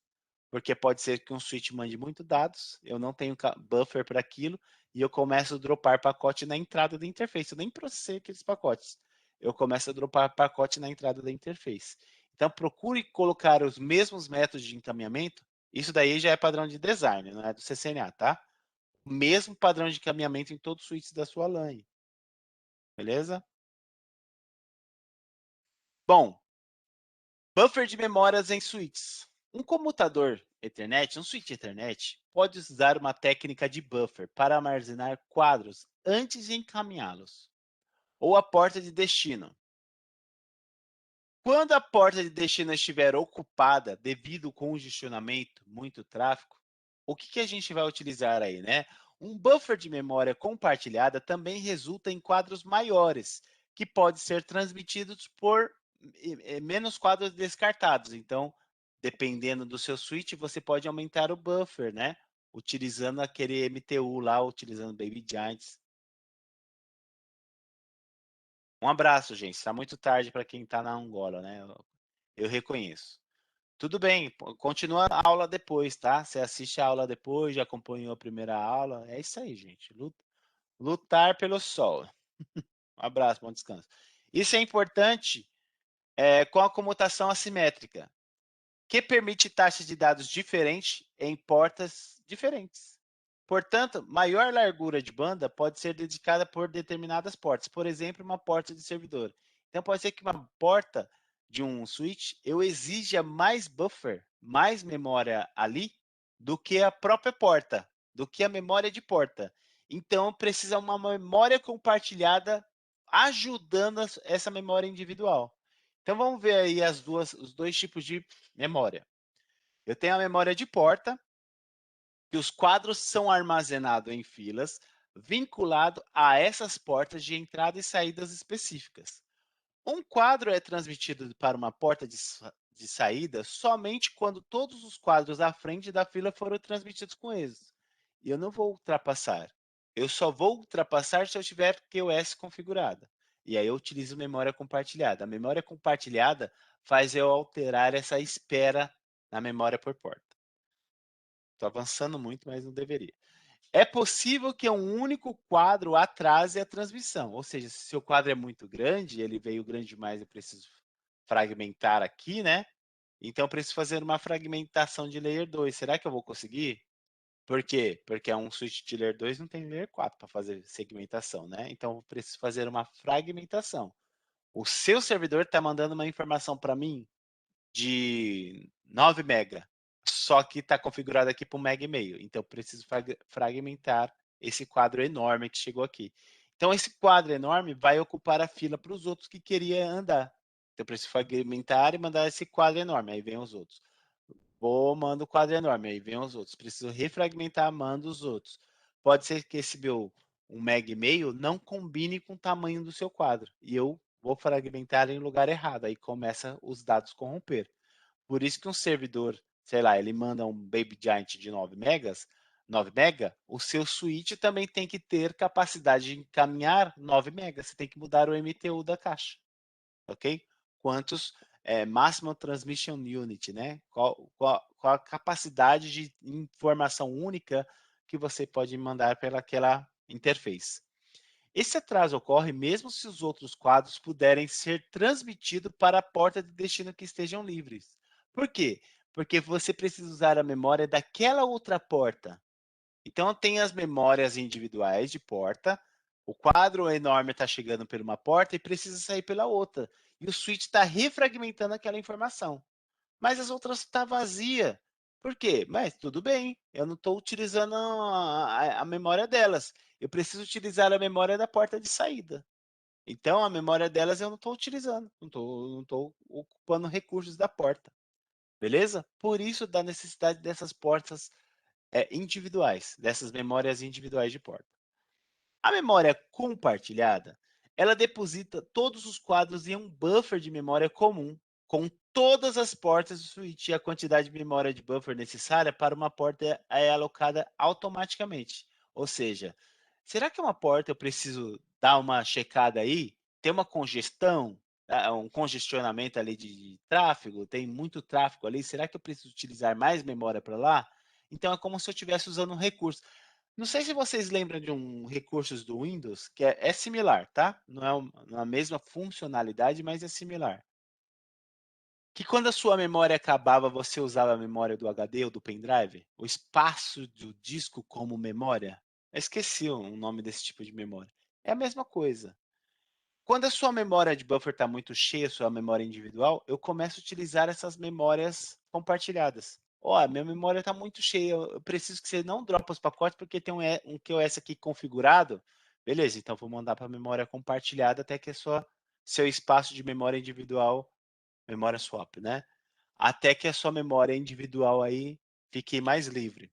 Speaker 1: Porque pode ser que um switch mande muito dados, eu não tenho buffer para aquilo, e eu começo a dropar pacote na entrada da interface. Eu nem processei aqueles pacotes. Eu começo a dropar pacote na entrada da interface. Então, procure colocar os mesmos métodos de encaminhamento. Isso daí já é padrão de design, não é do CCNA, tá? O mesmo padrão de encaminhamento em todos os switches da sua LAN. Beleza? Bom, buffer de memórias em switches. Um comutador Ethernet, um switch Ethernet, pode usar uma técnica de buffer para armazenar quadros antes de encaminhá-los, ou a porta de destino. Quando a porta de destino estiver ocupada devido ao congestionamento, muito tráfego, o que a gente vai utilizar aí, né? Um buffer de memória compartilhada também resulta em quadros maiores, que podem ser transmitidos por menos quadros descartados. Então, dependendo do seu switch, você pode aumentar o buffer, né? Utilizando aquele MTU lá, utilizando Baby Giants. Um abraço, gente. Está muito tarde para quem está na Angola, né? Eu reconheço. Tudo bem, continua a aula depois, tá? Você assiste a aula depois, já acompanhou a primeira aula. É isso aí, gente. Lutar pelo sol. Um abraço, bom descanso. Isso é importante com a comutação assimétrica, que permite taxas de dados diferentes em portas diferentes. Portanto, maior largura de banda pode ser dedicada por determinadas portas. Por exemplo, uma porta de servidor. Então, pode ser que uma porta de um switch eu exija mais buffer, mais memória ali, do que a própria porta, do que a memória de porta. Então, precisa uma memória compartilhada ajudando essa memória individual. Então, vamos ver aí os dois tipos de memória. Eu tenho a memória de porta, que os quadros são armazenados em filas, vinculado a essas portas de entrada e saídas específicas. Um quadro é transmitido para uma porta de saída somente quando todos os quadros à frente da fila foram transmitidos com êxito. E eu não vou ultrapassar. Eu só vou ultrapassar se eu tiver QoS configurada. E aí eu utilizo memória compartilhada. A memória compartilhada faz eu alterar essa espera na memória por porta. Estou avançando muito, mas não deveria. É possível que um único quadro atrase a transmissão. Ou seja, se o seu quadro é muito grande, ele veio grande demais, eu preciso fragmentar aqui, né? Então, eu preciso fazer uma fragmentação de layer 2. Será que eu vou conseguir? Por quê? Porque um switch de layer 2 não tem layer 4 para fazer segmentação, né? Então, eu preciso fazer uma fragmentação. O seu servidor está mandando uma informação para mim de 9 mega, só que está configurado aqui para 1,5 mega. Então, eu preciso fragmentar esse quadro enorme que chegou aqui. Então, esse quadro enorme vai ocupar a fila para os outros que queriam andar. Então, eu preciso fragmentar e mandar esse quadro enorme. Aí vem os outros. Vou, mando o quadro enorme. Aí vem os outros. Preciso refragmentar, mando os outros. Pode ser que esse meu 1,5 mega não combine com o tamanho do seu quadro. E eu vou fragmentar em lugar errado. Aí começa os dados corromper. Por isso que um servidor, sei lá, ele manda um Baby Giant de 9 megas, 9 mega, o seu switch também tem que ter capacidade de encaminhar 9 megas. Você tem que mudar o MTU da caixa, ok? Quantos Maximum Transmission Unit, né? Qual a capacidade de informação única que você pode mandar pelaquela interface. Esse atraso ocorre mesmo se os outros quadros puderem ser transmitidos para a porta de destino que estejam livres. Por quê? Porque você precisa usar a memória daquela outra porta. Então, tem as memórias individuais de porta, o quadro enorme está chegando por uma porta e precisa sair pela outra. E o switch está refragmentando aquela informação. Mas as outras estão vazias. Por quê? Mas tudo bem, eu não estou utilizando a memória delas. Eu preciso utilizar a memória da porta de saída. Então, a memória delas eu não estou utilizando. Não estou ocupando recursos da porta. Beleza? Por isso, da necessidade dessas portas individuais, dessas memórias individuais de porta. A memória compartilhada, ela deposita todos os quadros em um buffer de memória comum, com todas as portas do switch, e a quantidade de memória de buffer necessária para uma porta é alocada automaticamente. Ou seja, será que uma porta eu preciso dar uma checada aí? Tem uma congestão um congestionamento ali de tráfego, tem muito tráfego ali, será que eu preciso utilizar mais memória para lá? Então é como se eu estivesse usando um recurso. Não sei se vocês lembram de um recursos do Windows, que é similar, tá? Não é a mesma funcionalidade, mas é similar. Que quando a sua memória acabava, você usava a memória do HD ou do pendrive? O espaço do disco como memória? Eu esqueci o nome desse tipo de memória. É a mesma coisa. Quando a sua memória de buffer está muito cheia, sua memória individual, eu começo a utilizar essas memórias compartilhadas. Ó, a minha memória está muito cheia, eu preciso que você não drope os pacotes porque tem um QoS aqui configurado. Beleza, então vou mandar para a memória compartilhada até que seu espaço de memória individual, memória swap, né? Até que a sua memória individual aí fique mais livre.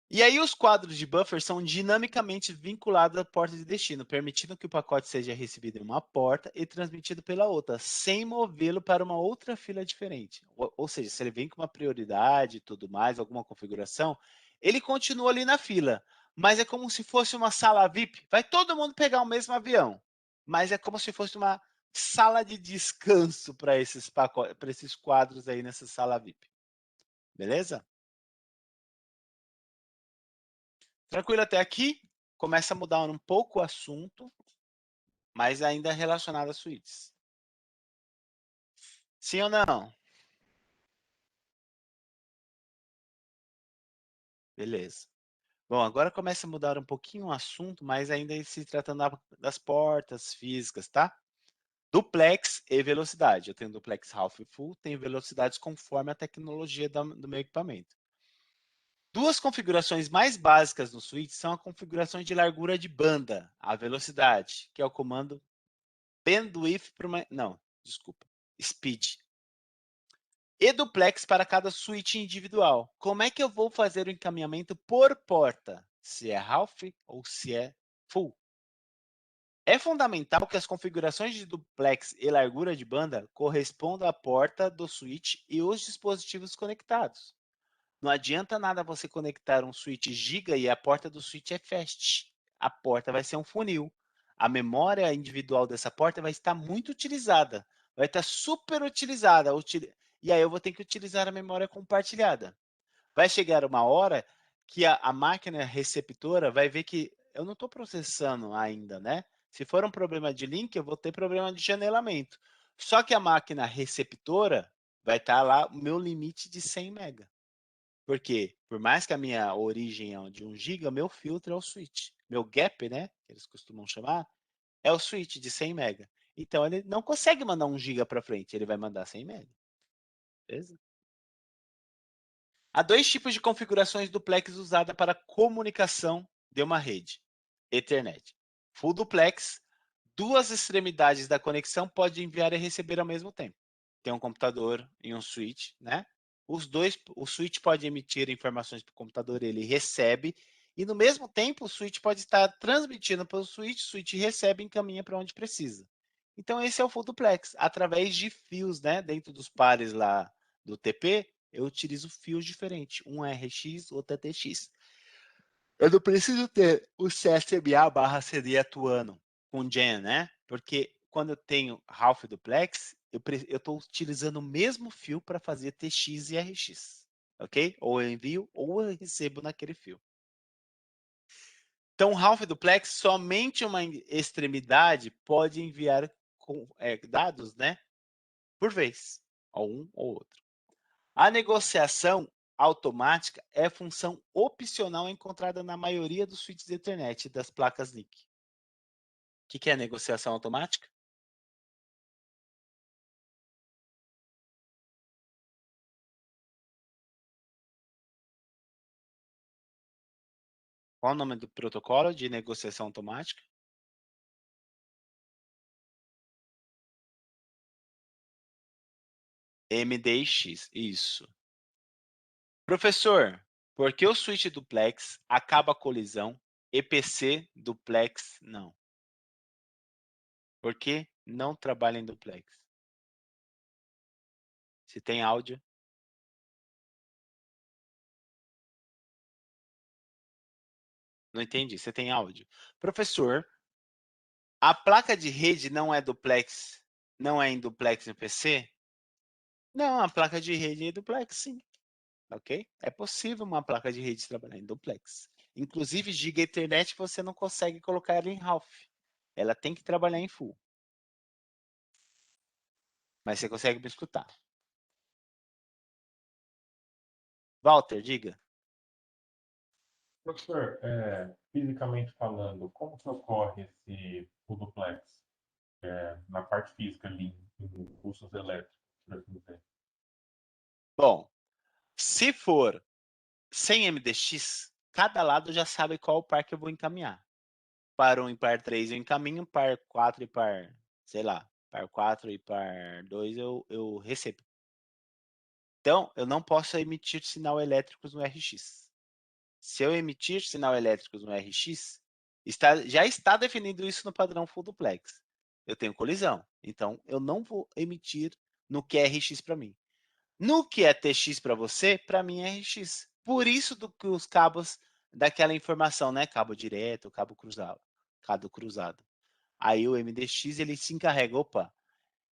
Speaker 1: E aí os quadros de buffer são dinamicamente vinculados à porta de destino, permitindo que o pacote seja recebido em uma porta e transmitido pela outra, sem movê-lo para uma outra fila diferente. Ou seja, se ele vem com uma prioridade e tudo mais, alguma configuração, ele continua ali na fila, mas é como se fosse uma sala VIP. Vai todo mundo pegar o mesmo avião, mas é como se fosse uma sala de descanso para esses pacotes, para esses quadros aí nessa sala VIP. Beleza? Tranquilo até aqui? Começa a mudar um pouco o assunto, mas ainda relacionado a suítes. Sim ou não? Beleza. Bom, agora começa a mudar um pouquinho o assunto, mas ainda se tratando das portas físicas, tá? Duplex e velocidade. Eu tenho duplex half e full, tenho velocidades conforme a tecnologia do meu equipamento. Duas configurações mais básicas no switch são a configuração de largura de banda, a velocidade, que é o comando bandwidth, não, desculpa, speed. E duplex para cada switch individual. Como é que eu vou fazer o encaminhamento por porta? Se é half ou se é full? É fundamental que as configurações de duplex e largura de banda correspondam à porta do switch e os dispositivos conectados. Não adianta nada você conectar um switch giga e a porta do switch é fast. A porta vai ser um funil. A memória individual dessa porta vai estar muito utilizada. Vai estar super utilizada. E aí eu vou ter que utilizar a memória compartilhada. Vai chegar uma hora que a máquina receptora vai ver que eu não estou processando ainda, né? Se for um problema de link, eu vou ter problema de janelamento. Só que a máquina receptora vai estar lá o meu limite de 100 MB. Porque, por mais que a minha origem é de 1 GB, meu filtro é o switch. Meu gap, né, que eles costumam chamar, é o switch de 100 MB. Então, ele não consegue mandar 1 GB para frente, ele vai mandar 100 MB. Beleza? Há dois tipos de configurações duplex usada para comunicação de uma rede. Ethernet. Full duplex, duas extremidades da conexão podem enviar e receber ao mesmo tempo. Tem um computador e um switch, né? O switch pode emitir informações para o computador, ele recebe, e no mesmo tempo o switch pode estar transmitindo para o switch recebe e encaminha para onde precisa. Então esse é o full duplex, através de fios, né? Dentro dos pares lá do TP, eu utilizo fios diferentes, um é RX, outro é TX. Eu não preciso ter o CSMA/CD atuando com Gen, né? Porque quando eu tenho Half Duplex, eu estou utilizando o mesmo fio para fazer TX e RX, ok? Ou eu envio ou eu recebo naquele fio. Então, Half Duplex, somente uma extremidade pode enviar dados, né? Por vez, ou um ou outro. A negociação automática é função opcional encontrada na maioria dos switches de Ethernet das placas NIC. O que é negociação automática? Qual o nome do protocolo de negociação automática? MDX, isso. Professor, por que o switch duplex acaba a colisão, EPC duplex não? Por que não trabalha em duplex? Se tem áudio. Não entendi, você tem áudio. Professor, A placa de rede não é duplex, não é em duplex no PC? Não, a placa de rede é duplex, sim. Ok? É possível uma placa de rede trabalhar em duplex. Inclusive, Giga Ethernet você não consegue colocar ela em half. Ela tem que trabalhar em full. Mas você consegue me escutar. Walter, diga.
Speaker 2: Professor, fisicamente falando, como que ocorre esse full duplex? Na parte física ali, em pulsos elétricos, por assim dizer.
Speaker 1: Bom, se for sem MDX, cada lado já sabe qual par que eu vou encaminhar. Par 1 e par 3 eu encaminho, par 4 e par, sei lá, par 4 e par 2 eu recebo. Então, eu não posso emitir sinal elétricos no RX. Se eu emitir sinal elétricos no RX, já está definido isso no padrão full duplex. Eu tenho colisão, então eu não vou emitir no que é RX para mim. No que é TX para você, para mim é RX. Por isso do que os cabos daquela informação, né? Cabo direto, cabo cruzado. Aí o MDX ele se encarrega, opa,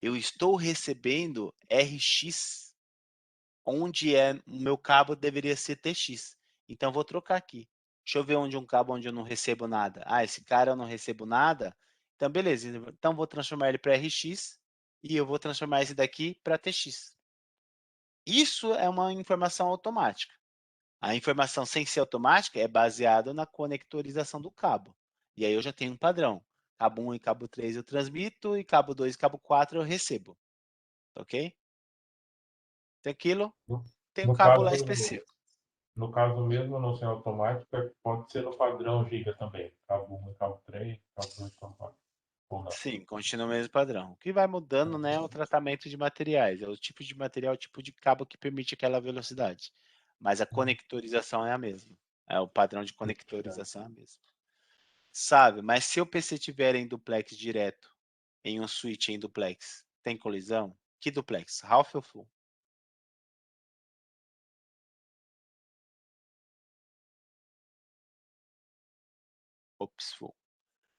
Speaker 1: eu estou recebendo RX onde o meu cabo deveria ser TX. Então vou trocar aqui. Deixa eu ver onde um cabo onde eu não recebo nada. Ah, esse cara eu não recebo nada. Então beleza, então vou transformar ele para RX e eu vou transformar esse daqui para TX. Isso é uma informação automática. A informação sem ser automática é baseada na conectorização do cabo. E aí eu já tenho um padrão. Cabo 1 e cabo 3 eu transmito, e cabo 2 e cabo 4 eu recebo. Ok? Tem aquilo,
Speaker 2: No,
Speaker 1: tem um
Speaker 2: no
Speaker 1: cabo lá
Speaker 2: caso,
Speaker 1: específico.
Speaker 2: no caso mesmo, não ser automática, pode ser no padrão giga também. Cabo 1 e cabo 3, cabo 2 e cabo 4. Ou não.
Speaker 1: Sim, continua o mesmo padrão. O que vai mudando, né, é o tratamento de materiais. É o tipo de material, o tipo de cabo que permite aquela velocidade. Mas a conectorização é a mesma. É o padrão de conectorização é a mesma. Sabe, mas se o PC tiver em duplex direto, em um switch em duplex, tem colisão? Que duplex? Half ou full? Ops, full.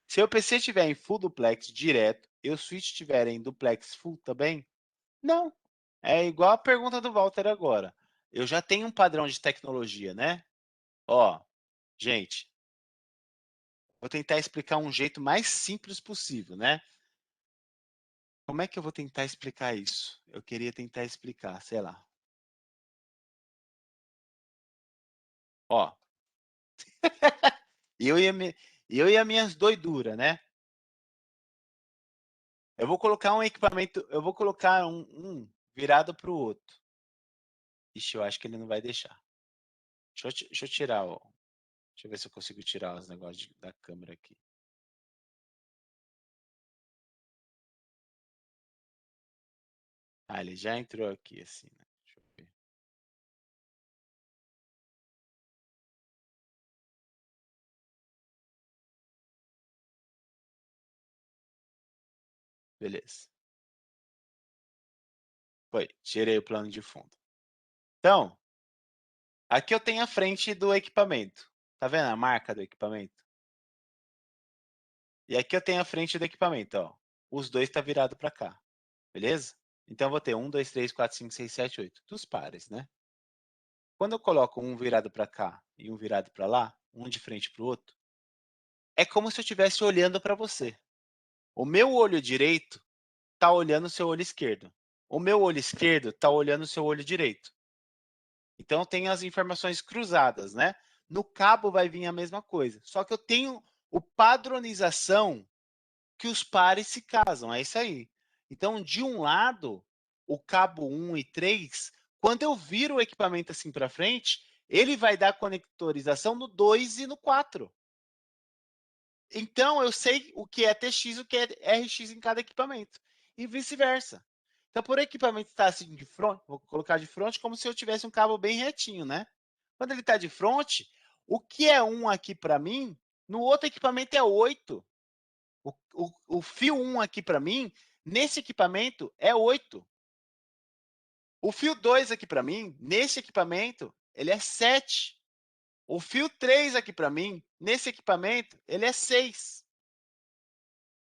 Speaker 1: Se o PC estiver em full duplex direto e o switch estiver em duplex full também, não. É igual a pergunta do Walter agora. Eu já tenho um padrão de tecnologia, né? Ó, gente, vou tentar explicar um jeito mais simples possível, né? Como é que eu vou tentar explicar isso? Eu queria tentar explicar, sei lá. Ó, eu e, eu e as minhas doiduras, né? Eu vou colocar um equipamento, eu vou colocar um virado para o outro. Ixi, eu acho que ele não vai deixar. Deixa eu tirar, ó. Deixa eu ver se eu consigo tirar os negócios da câmera aqui. Ah, ele já entrou aqui, assim, né? Deixa eu ver. Beleza. Foi, tirei o plano de fundo. Então, aqui eu tenho a frente do equipamento. Tá vendo a marca do equipamento? E aqui eu tenho a frente do equipamento, ó. Os dois tá virado para cá. Beleza? Então eu vou ter 1, 2, 3, 4, 5, 6, 7, 8. Dos pares, né? Quando eu coloco um virado para cá e um virado para lá, um de frente para o outro, é como se eu estivesse olhando para você. O meu olho direito está olhando o seu olho esquerdo. O meu olho esquerdo está olhando o seu olho direito. Então tem as informações cruzadas, né? No cabo vai vir a mesma coisa. Só que eu tenho o padronização que os pares se casam. É isso aí. Então, de um lado, o cabo 1 e 3, quando eu viro o equipamento assim para frente, ele vai dar conectorização no 2 e no 4. Então, eu sei o que é TX e o que é RX em cada equipamento. E vice-versa. Então, por equipamento estar assim de frente, vou colocar de frente como se eu tivesse um cabo bem retinho, né? Quando ele está de frente, o que é 1 aqui para mim, no outro equipamento é 8. O fio 1 aqui para mim, nesse equipamento, é 8. O fio 2 aqui para mim, nesse equipamento, ele é 7. O fio 3 aqui para mim, nesse equipamento, ele é 6.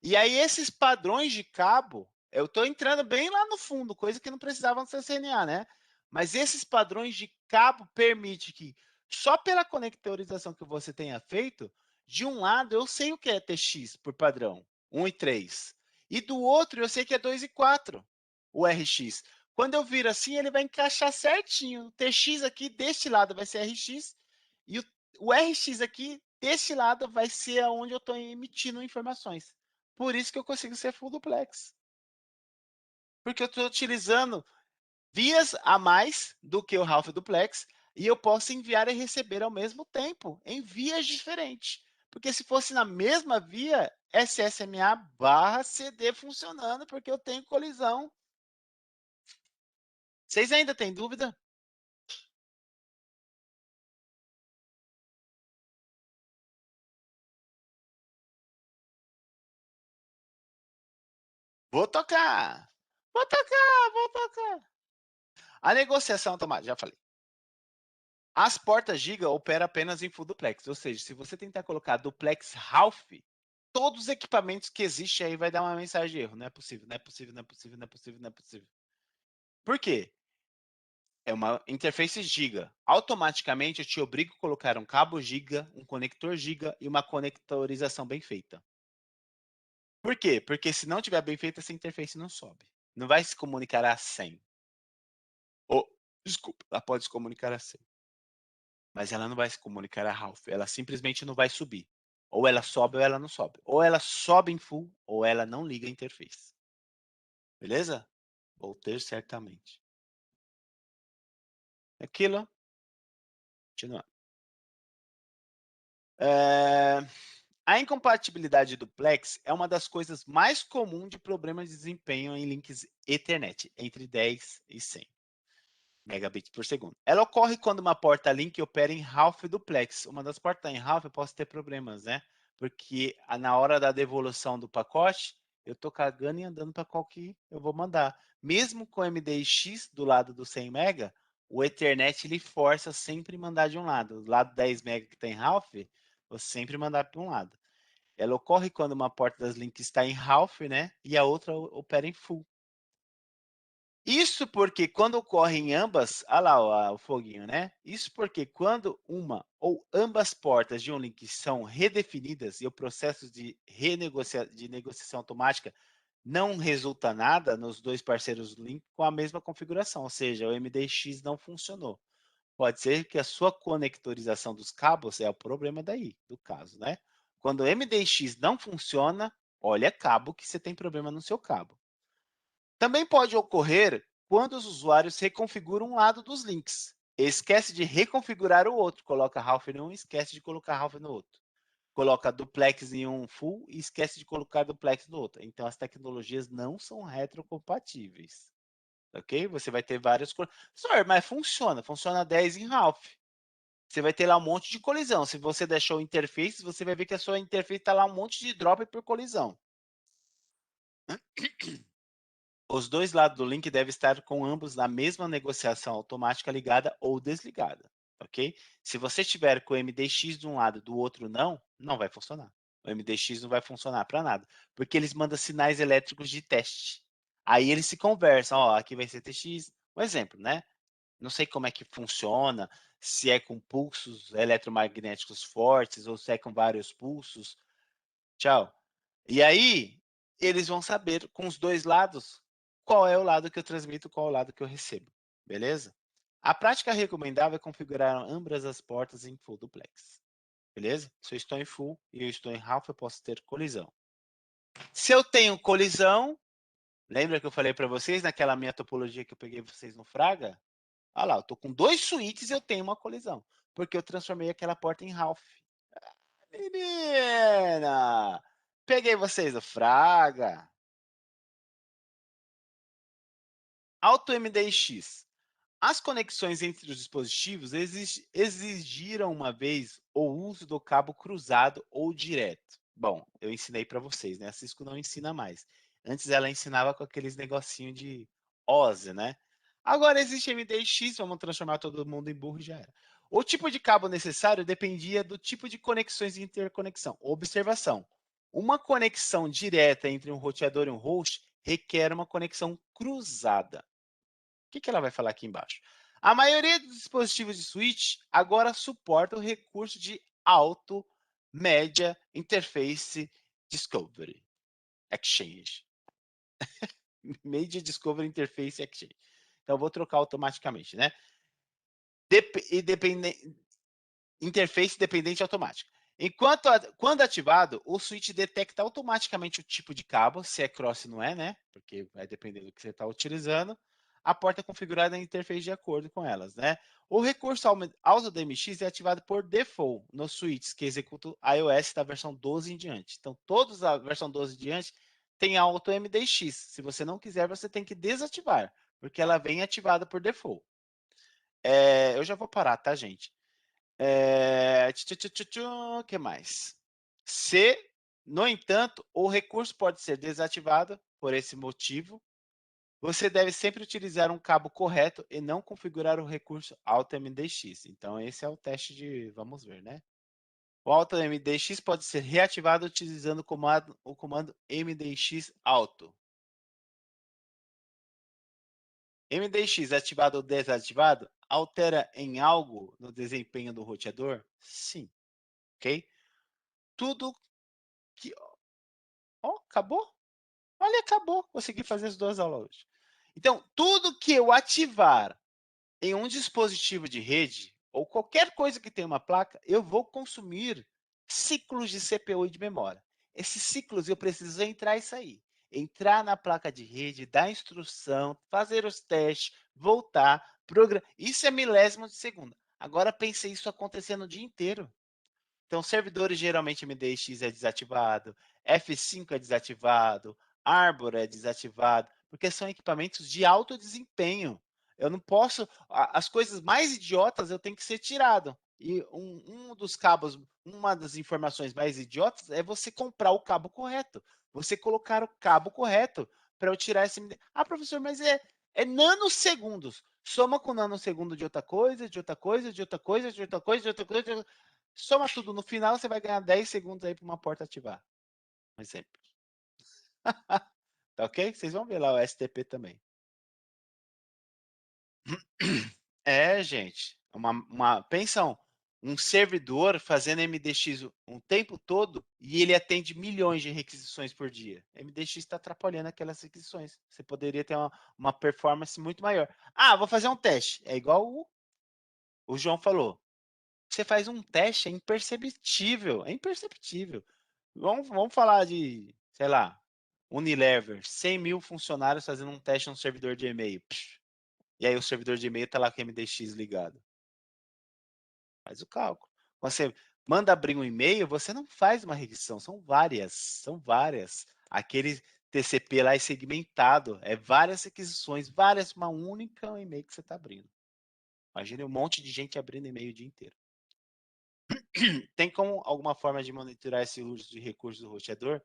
Speaker 1: E aí esses padrões de cabo, eu estou entrando bem lá no fundo, coisa que não precisava no CCNA, né? Mas esses padrões de cabo permitem que, só pela conectorização que você tenha feito, de um lado eu sei o que é TX por padrão, 1 e 3. E do outro eu sei que é 2 e 4, o RX. Quando eu viro assim, ele vai encaixar certinho. O TX aqui deste lado vai ser RX, e o RX aqui deste lado vai ser onde eu estou emitindo informações. Por isso que eu consigo ser full duplex. Porque eu estou utilizando vias a mais do que o half duplex e eu posso enviar e receber ao mesmo tempo, em vias diferentes. Porque se fosse na mesma via, SSMA barra CD funcionando, porque eu tenho colisão. Vocês ainda têm dúvida? Vou tocar. Vou tocar, vou tocar. A negociação automática, já falei. As portas Giga operam apenas em full duplex, ou seja, se você tentar colocar duplex half, todos os equipamentos que existem aí vai dar uma mensagem de erro. Não é possível, não é possível, não é possível, não é possível, não é possível. Por quê? É uma interface Giga. Automaticamente eu te obrigo a colocar um cabo Giga, um conector Giga e uma conectorização bem feita. Por quê? Porque se não tiver bem feita, essa interface não sobe. Não vai se comunicar a 100. Ou, desculpa, ela pode se comunicar a 100. Mas ela não vai se comunicar a half. Ela simplesmente não vai subir. Ou ela sobe ou ela não sobe. Ou ela sobe em full, ou ela não liga a interface. Beleza? Vou ter certamente. Aquilo. Continuar. A incompatibilidade duplex é uma das coisas mais comuns de problemas de desempenho em links Ethernet, entre 10 e 100 megabits por segundo. Ela ocorre quando uma porta link opera em half duplex. Uma das portas em half eu posso ter problemas, né? Porque na hora da devolução do pacote, eu estou cagando e andando para qual que eu vou mandar. Mesmo com MDX do lado do 100 mega, o Ethernet ele força sempre mandar de um lado. Do lado 10 mega que tem half, vou sempre mandar para um lado. Ela ocorre quando uma porta das links está em half, né? E a outra opera em full. Isso porque quando ocorre em ambas, olha lá o foguinho, né? Isso porque quando uma ou ambas portas de um link são redefinidas e o processo de negociação automática não resulta nada nos dois parceiros do link com a mesma configuração, ou seja, o MDX não funcionou. Pode ser que a sua conectorização dos cabos é o problema daí, do caso, né? Quando o MDX não funciona, olha cabo que você tem problema no seu cabo. Também pode ocorrer quando os usuários reconfiguram um lado dos links. Esquece de reconfigurar o outro. Coloca half em um, esquece de colocar half no outro. Coloca duplex em um full e esquece de colocar duplex no outro. Então, as tecnologias não são retrocompatíveis. Ok? Você vai ter várias coisas. Mas funciona 10 em half. Você vai ter lá um monte de colisão. Se você deixou o interface, você vai ver que a sua interface está lá um monte de drop por colisão. Os dois lados do link devem estar com ambos na mesma negociação automática ligada ou desligada, ok? Se você tiver com o MDX de um lado e do outro não, não vai funcionar. O MDX não vai funcionar para nada, porque eles mandam sinais elétricos de teste. Aí eles se conversam, ó, aqui vai ser TX, um exemplo, né? Não sei como é que funciona, se é com pulsos eletromagnéticos fortes ou se é com vários pulsos. Tchau. E aí, eles vão saber com os dois lados qual é o lado que eu transmito, qual é o lado que eu recebo. Beleza? A prática recomendável é configurar ambas as portas em full duplex. Beleza? Se eu estou em full e eu estou em half, eu posso ter colisão. Se eu tenho colisão, lembra que eu falei para vocês naquela minha topologia que eu peguei vocês no Fraga? Olha lá, eu estou com 2 switches e eu tenho uma colisão, porque eu transformei aquela porta em half. Menina! Peguei vocês do Fraga. Auto MDX. As conexões entre os dispositivos exigiram uma vez o uso do cabo cruzado ou direto. Bom, eu ensinei para vocês, né? A Cisco não ensina mais. Antes ela ensinava com aqueles negocinho de OSI, né? Agora existe MDX, vamos transformar todo mundo em burro e já era. O tipo de cabo necessário dependia do tipo de conexões de interconexão. Observação. Uma conexão direta entre um roteador e um host requer uma conexão cruzada. O que ela vai falar aqui embaixo? A maioria dos dispositivos de switch agora suporta o recurso de Auto Media Interface Discovery Exchange. Media Discovery Interface Exchange. Então, eu vou trocar automaticamente, né? Interface dependente automática. Quando ativado, o switch detecta automaticamente o tipo de cabo, se é cross ou não é, né? Porque vai depender do que você está utilizando. A porta é configurada em interface de acordo com elas, né? O recurso AutoDMX é ativado por default nos switches que executam iOS da versão 12 em diante. Então, todos da versão 12 em diante têm AutoMDX. Se você não quiser, você tem que desativar, porque ela vem ativada por default. Eu já vou parar, tá, gente? O que mais? Se, no entanto, o recurso pode ser desativado por esse motivo, você deve sempre utilizar um cabo correto e não configurar o recurso AutoMDX. Então, esse é o teste de, vamos ver, né? O AutoMDX pode ser reativado utilizando o comando MDX Auto. MDX ativado ou desativado altera em algo no desempenho do roteador? Sim. Ok? Tudo que... acabou? Olha, acabou. Consegui fazer as 2 aulas hoje. Então, tudo que eu ativar em um dispositivo de rede, ou qualquer coisa que tenha uma placa, eu vou consumir ciclos de CPU e de memória. Esses ciclos eu preciso entrar e sair. Entrar na placa de rede, dar instrução, fazer os testes, voltar, programar. Isso é milésimo de segundo. Agora pense isso acontecendo o dia inteiro. Então, servidores geralmente MDX é desativado, F5 é desativado, Arbor é desativado, porque são equipamentos de alto desempenho. Eu não posso... As coisas mais idiotas eu tenho que ser tirado. E um dos cabos, uma das informações mais idiotas é você comprar o cabo correto. Você colocar o cabo correto para eu tirar esse... Ah, professor, mas é nanosegundos. Soma com nanosegundo de outra coisa, de outra coisa, de outra coisa, de outra coisa, de outra coisa. De outra coisa. Soma tudo. No final, você vai ganhar 10 segundos aí para uma porta ativar. Um exemplo. Tá ok? Vocês vão ver lá o STP também. Gente. Pensa um servidor fazendo MDX um tempo todo e ele atende milhões de requisições por dia. MDX está atrapalhando aquelas requisições. Você poderia ter uma performance muito maior. Ah, vou fazer um teste. É igual o João falou. Você faz um teste, é imperceptível. É imperceptível. Vamos falar de, sei lá, Unilever, 100 mil funcionários fazendo um teste no servidor de e-mail. E aí o servidor de e-mail está lá com o MDX ligado. Faz o cálculo. Quando você manda abrir um e-mail, você não faz uma requisição, são várias. Aquele TCP lá é segmentado, é várias requisições, uma única e-mail que você está abrindo. Imagine um monte de gente abrindo e-mail o dia inteiro. Tem como alguma forma de monitorar esse uso de recursos do roteador?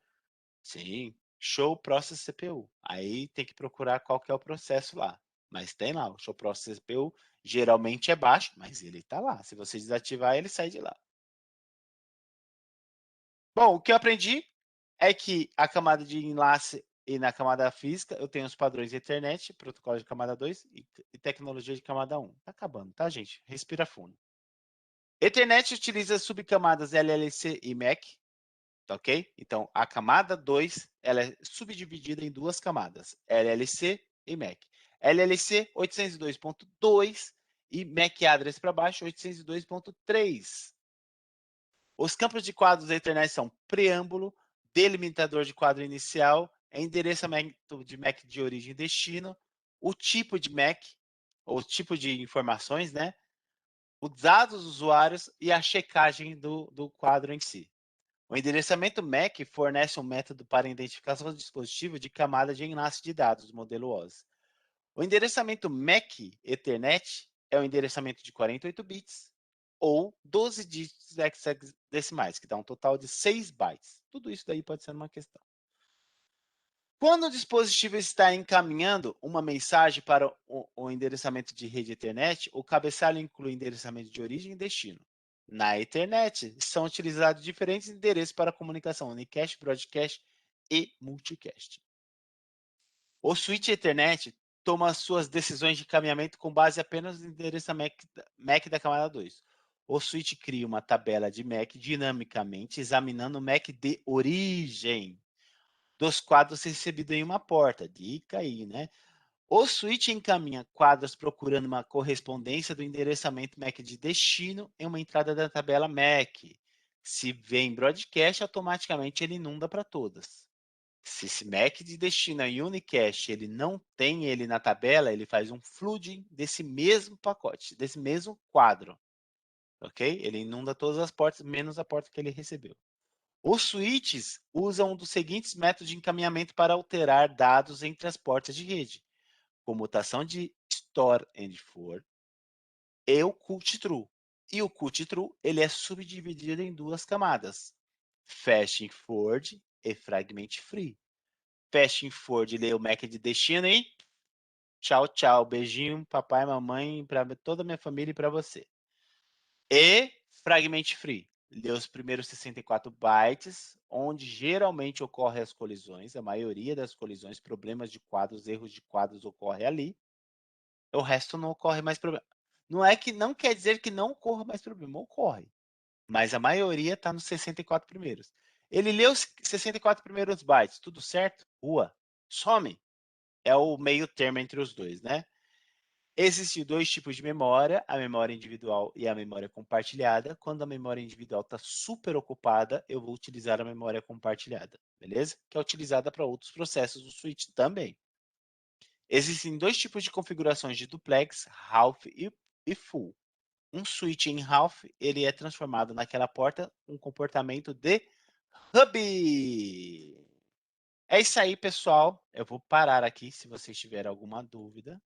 Speaker 1: Sim, show process CPU. Aí tem que procurar qual que é o processo lá. Mas tem lá, o show process CPU geralmente é baixo, mas ele está lá. Se você desativar, ele sai de lá. Bom, o que eu aprendi é que a camada de enlace e na camada física eu tenho os padrões de Ethernet, protocolo de camada 2 e tecnologia de camada 1. Tá acabando, tá, gente? Respira fundo. Ethernet utiliza subcamadas LLC e MAC, tá ok? Então, a camada 2 ela é subdividida em 2 camadas, LLC e MAC. LLC 802.2 e MAC address para baixo 802.3. Os campos de quadros da internet são preâmbulo, delimitador de quadro inicial, endereçamento de MAC de origem e destino, o tipo de MAC, ou tipo de informações, né? Os dados dos usuários e a checagem do quadro em si. O endereçamento MAC fornece um método para identificação do dispositivo de camada de enlace de dados, modelo OSI. O endereçamento MAC Ethernet é o endereçamento de 48 bits ou 12 dígitos hexadecimais, que dá um total de 6 bytes. Tudo isso daí pode ser uma questão. Quando o dispositivo está encaminhando uma mensagem para o endereçamento de rede Ethernet, o cabeçalho inclui endereçamento de origem e destino. Na Ethernet, são utilizados diferentes endereços para comunicação unicast, broadcast e multicast. O switch Ethernet toma suas decisões de encaminhamento com base apenas no endereço MAC da camada 2. O switch cria uma tabela de MAC dinamicamente examinando o MAC de origem dos quadros recebidos em uma porta. Dica aí, né? O switch encaminha quadros procurando uma correspondência do endereçamento MAC de destino em uma entrada da tabela MAC. Se vem broadcast, automaticamente ele inunda para todas. Se esse MAC de destino é unicast, ele não tem ele na tabela, ele faz um flooding desse mesmo pacote, desse mesmo quadro. Ok? Ele inunda todas as portas, menos a porta que ele recebeu. Os switches usam um dos seguintes métodos de encaminhamento para alterar dados entre as portas de rede: comutação de store and forward e o cut true. E o cut true ele é subdividido em duas camadas: fast forward e fragment free. Fast forward lê o MAC de destino e tchau, tchau, beijinho, papai, mamãe, para toda a minha família e para você. E fragment free lê os primeiros 64 bytes, onde geralmente ocorrem as colisões, a maioria das colisões, problemas de quadros, erros de quadros ocorrem ali. O resto não ocorre mais problema. Não quer dizer que não ocorra mais problema, ocorre. Mas a maioria está nos 64 primeiros. Ele leu os 64 primeiros bytes, tudo certo? Rua, some. É o meio termo entre os dois, né? Existem dois tipos de memória, a memória individual e a memória compartilhada. Quando a memória individual está super ocupada, eu vou utilizar a memória compartilhada, beleza? Que é utilizada para outros processos do switch também. Existem dois tipos de configurações de duplex, half e full. Um switch em half, ele é transformado naquela porta um comportamento de hub. É isso aí, pessoal. Eu vou parar aqui se vocês tiverem alguma dúvida.